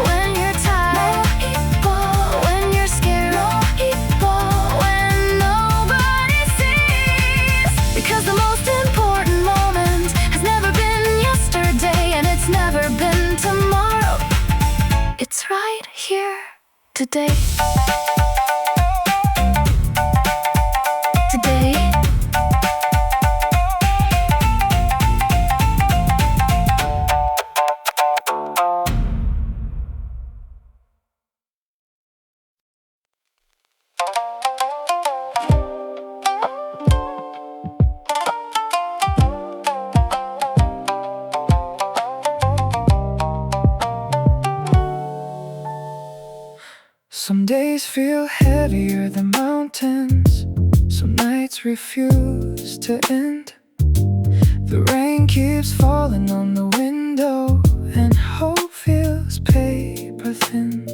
Speaker 3: when you're tired, もう一歩 when you're scared, もう一歩 when nobody sees. Because the most important moment has never been yesterday, and it's never been tomorrow. It's right here today.
Speaker 2: Days feel heavier than mountains. Some nights refuse to end. The rain keeps falling on the window, and hope feels paper thin.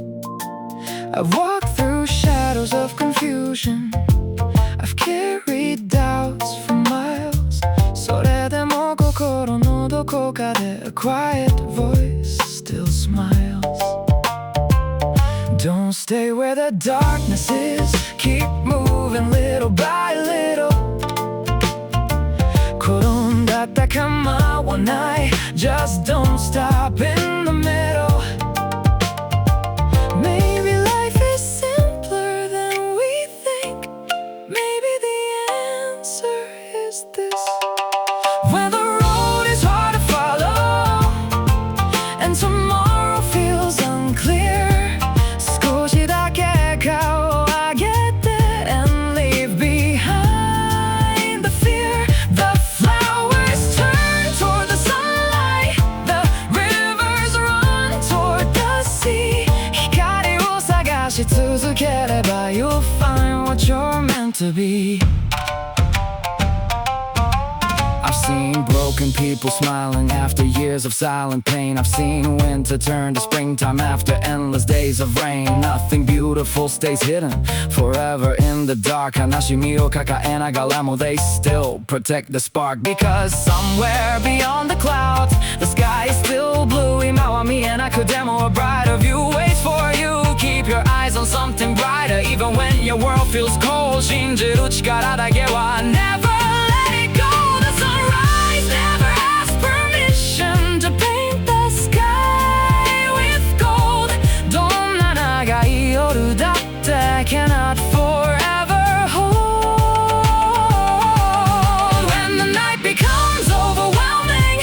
Speaker 2: I've walked through shadows of confusion. I've carried doubts for miles. それでも心のどこかで a quiet voice still smiles. Don't stay where the darkness is. Keep moving little by little. 転んだって構わない Just don't stop in the middle. Maybe life is simpler than we think. Maybe the answer is this. When the road is hard to follow and tomorrow feels unclear, 少しだけ顔を上げて and leave behind the fear. The flowers turn toward the sunlight. The rivers run toward the sea. 光を探し続ければ you'll find what you're meant to be. I've seen broken people smiling after years of silent pain. I've seen winter turn to springtime after endless days of rain. Nothing beautiful stays hidden forever in the dark. 悲しみを抱えながらも they still protect the spark. Because somewhere beyond the clouds, the sky is still blue. 今は見えなくても a brighter view waits for you. Keep your eyes on something brighter even when your world feels cold. 信じる力だけは never let it go. The sunrise never asks permission to paint the sky with gold. どんな長い夜だって cannot forever hold. When the night becomes overwhelming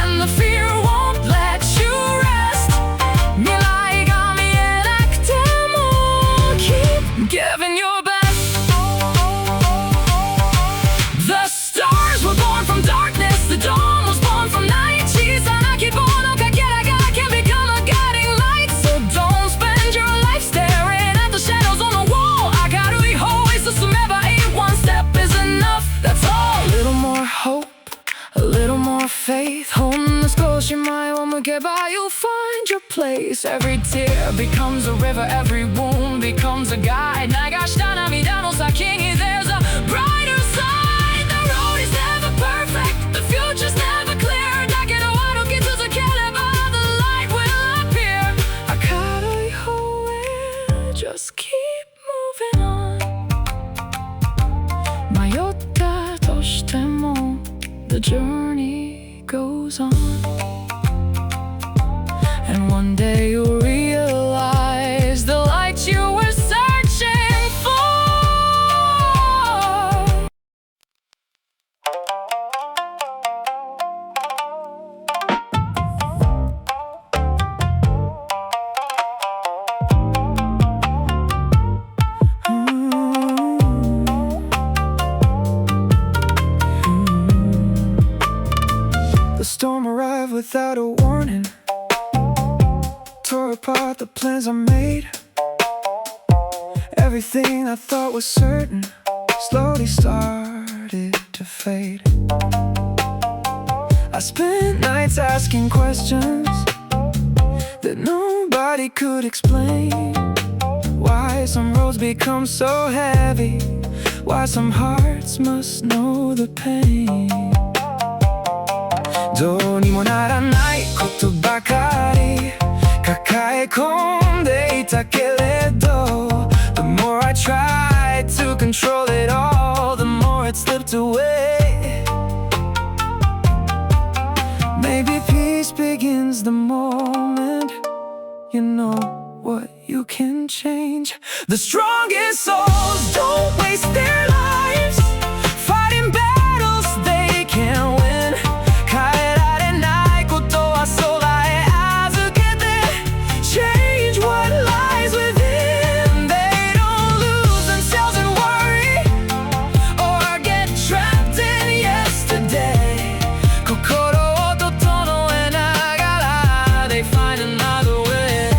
Speaker 2: and the fear won't let you rest, 未来が見えなくても keep giving your best. The stars were born from darkness, the dawn was born from night. 小さな希望のかけらが can become a guiding light. So don't spend your life staring at the shadows on the wall. 明るい方へ進めばいい one step is enough, that's all. A little more hope, a little more faith. ほんの少し前を向けば you'll find your place. Every tear becomes a river, every wound becomes a guide. 流した涙の先に there's a brighter side. The road is never perfect, the future's never clear. だけど歩き続ければ the light will appear. 明るい方へ just keep moving on. 迷ったとしても the journey goes on. And one day you'll realize the light you were searching for. The storm arrived without a warning, tore apart the plans I made. Everything I thought was certain slowly started to fade. I spent nights asking questions that nobody could explain. Why some roads become so heavy, why some hearts must know the pain. どうにもならないことばかり抱え込んでいたけれど The more I tried to control it all, the more it slipped away. Maybe peace begins the moment you know what you can change. The strongest souls don't waste their lives fighting battles they can't win. 変えられないことは空へ預けて Change what lies within. They don't lose themselves in worry or get trapped in yesterday. 心を整えながら they find another way.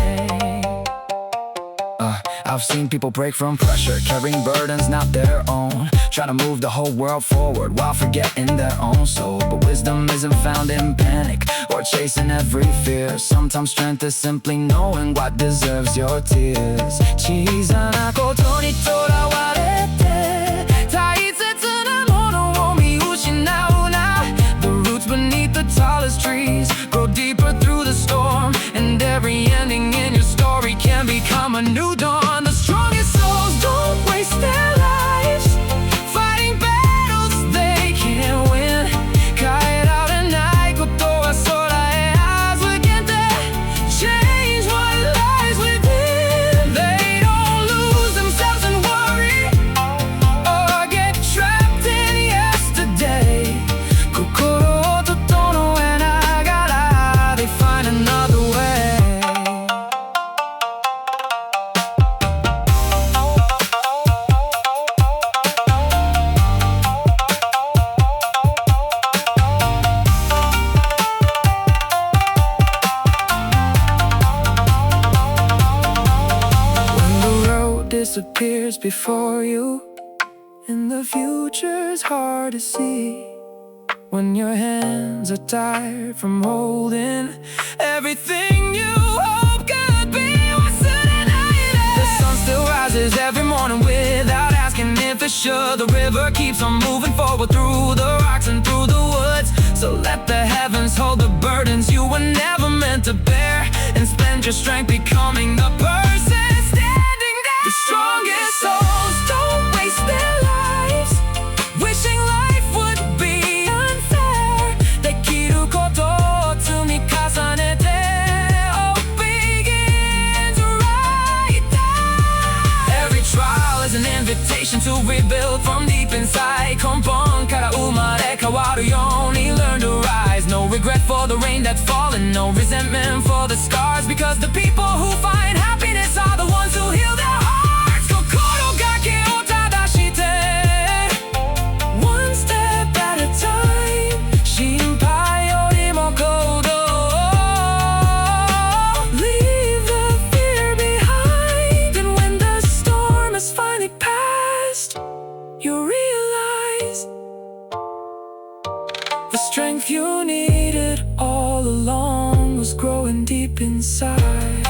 Speaker 2: people break from pressure, carrying burdens not their own, trying to move the whole world forward while forgetting their own soul. But wisdom isn't found in panic or chasing every fear. Sometimes strength is simply knowing what deserves your tears. 小さなことにとらわれて大切なものを見失うな。 The roots beneath the tallest trees grow deeper through the storm, and every ending in your story can become a new dawn. The strongest souls don't waste their lives fighting battles they can't win. 変えられないことは空へ預けて Change what lies within. They don't lose themselves in worry or get trapped in yesterday. 心を整えながら They find another way. When the road disappears before you and the future's hard to see, when your hands are tired from holding everything you hope could be, what's to deny it? The sun still rises every morning without asking if it should. The river keeps on moving forward through the rocks and through the woods. So let the heavens hold the burdens you were never meant to bear, and spend your strength becoming the person standing there. The strongest souls don't waste their lives wishing life would be unfair. できることを積み重ねて Hope begins right there. Every trial is an invitation to rebuild from deep inside. 根本から生まれ変わるように learn to rise. No regret for the rain that's fallen, no resentment for the scars, because the people who find happiness are the ones who heal their hearts. 心がけを正して One step at a time. 心配よりも行動 Leave the fear behind. And when the storm has finally passed, you realize the strength you needed all along was growing deep inside.